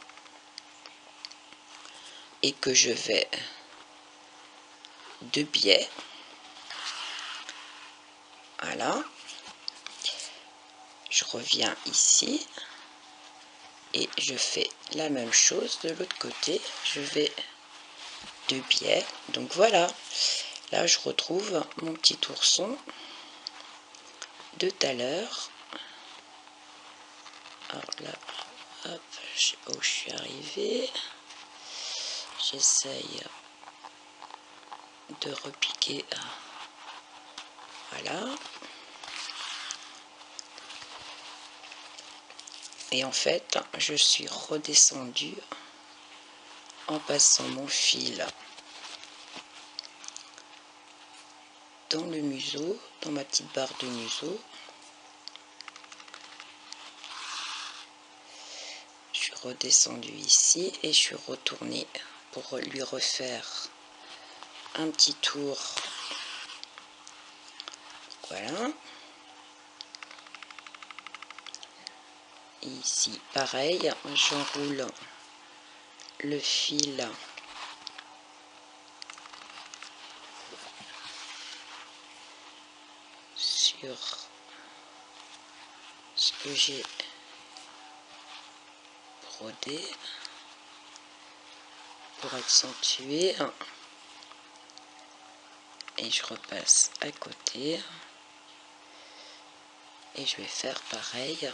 et que je vais de biais. Voilà. Je reviens ici et je fais la même chose de l'autre côté. Je vais de biais. Donc voilà. Là, je retrouve mon petit ourson de tout à l'heure. Alors là, hop, je sais pas où je suis arrivée. J'essaye de repiquer. Voilà. Et en fait, je suis redescendue en passant mon fil dans le museau, dans ma petite barre de museau. Je suis redescendue ici et je suis retournée pour lui refaire un petit tour. Voilà. Et ici, pareil, j'enroule le fil sur ce que j'ai brodé pour accentuer. Et je repasse à côté et je vais faire pareil.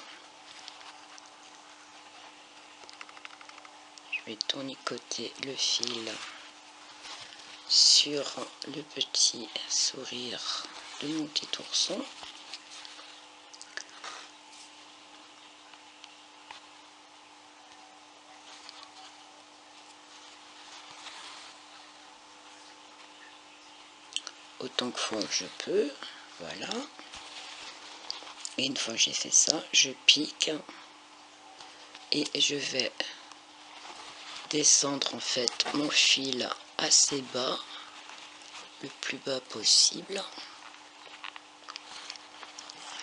Je vais tournicoter le fil sur le petit sourire de mon petit ourson. autant que fois que je peux. Voilà. Et une fois que j'ai fait ça, je pique et je vais descendre en fait mon fil assez bas, le plus bas possible.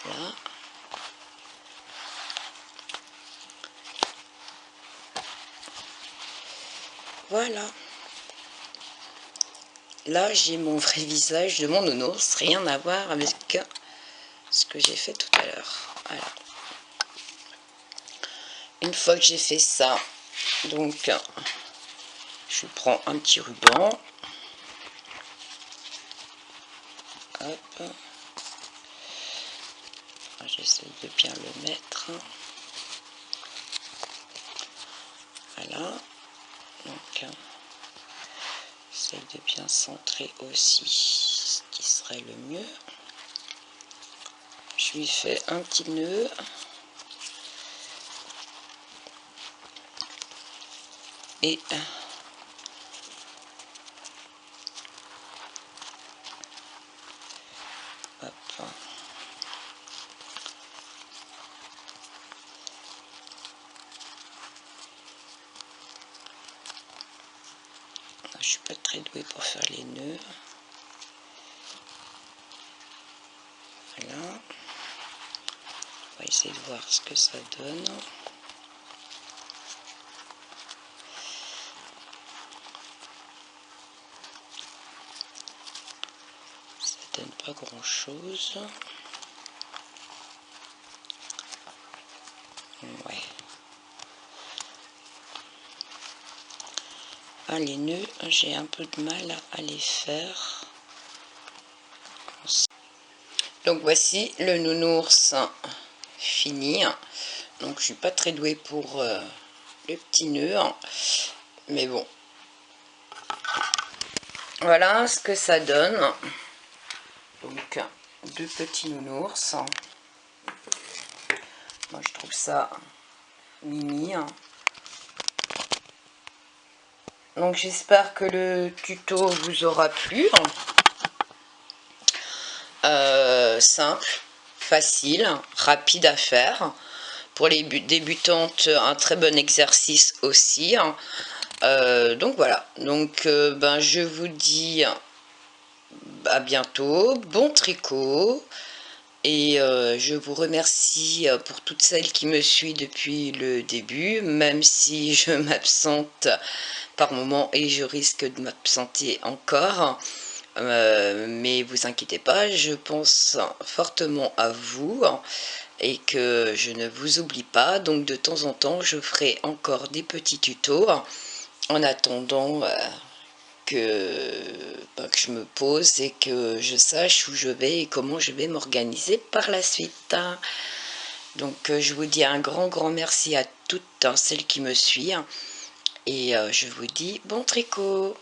Voilà. Voilà. Là, j'ai mon vrai visage de mon nounours, rien à voir avec ce que j'ai fait tout à l'heure. Voilà. Une fois que j'ai fait ça, donc je prends un petit ruban. Hop. J'essaye de bien le mettre. Voilà. Donc, j'essaye de bien centrer aussi, ce qui serait le mieux. Je lui fais un petit nœud. Et hop. Je suis pas très douée pour faire les nœuds. Voilà. On va essayer de voir ce que ça donne. Ça donne pas grand chose. Ouais. Ah, les nœuds, j'ai un peu de mal à les faire. Donc voici le nounours fini. Donc je suis pas très douée pour le petit nœud, mais bon, voilà ce que ça donne. Donc deux petits nounours. Moi je trouve ça mimi. Donc j'espère que le tuto vous aura plu. Simple, facile, rapide à faire. Pour les débutantes, un très bon exercice aussi. Donc voilà, donc ben, je vous dis à bientôt, bon tricot, et je vous remercie pour toutes celles qui me suivent depuis le début, même si je m'absente par moment et je risque de m'absenter encore. Mais vous inquiétez pas, je pense fortement à vous et que je ne vous oublie pas, donc de temps en temps je ferai encore des petits tutos en attendant que je me pose et que je sache où je vais et comment je vais m'organiser par la suite. Donc je vous dis un grand merci à toutes celles qui me suivent et je vous dis bon tricot.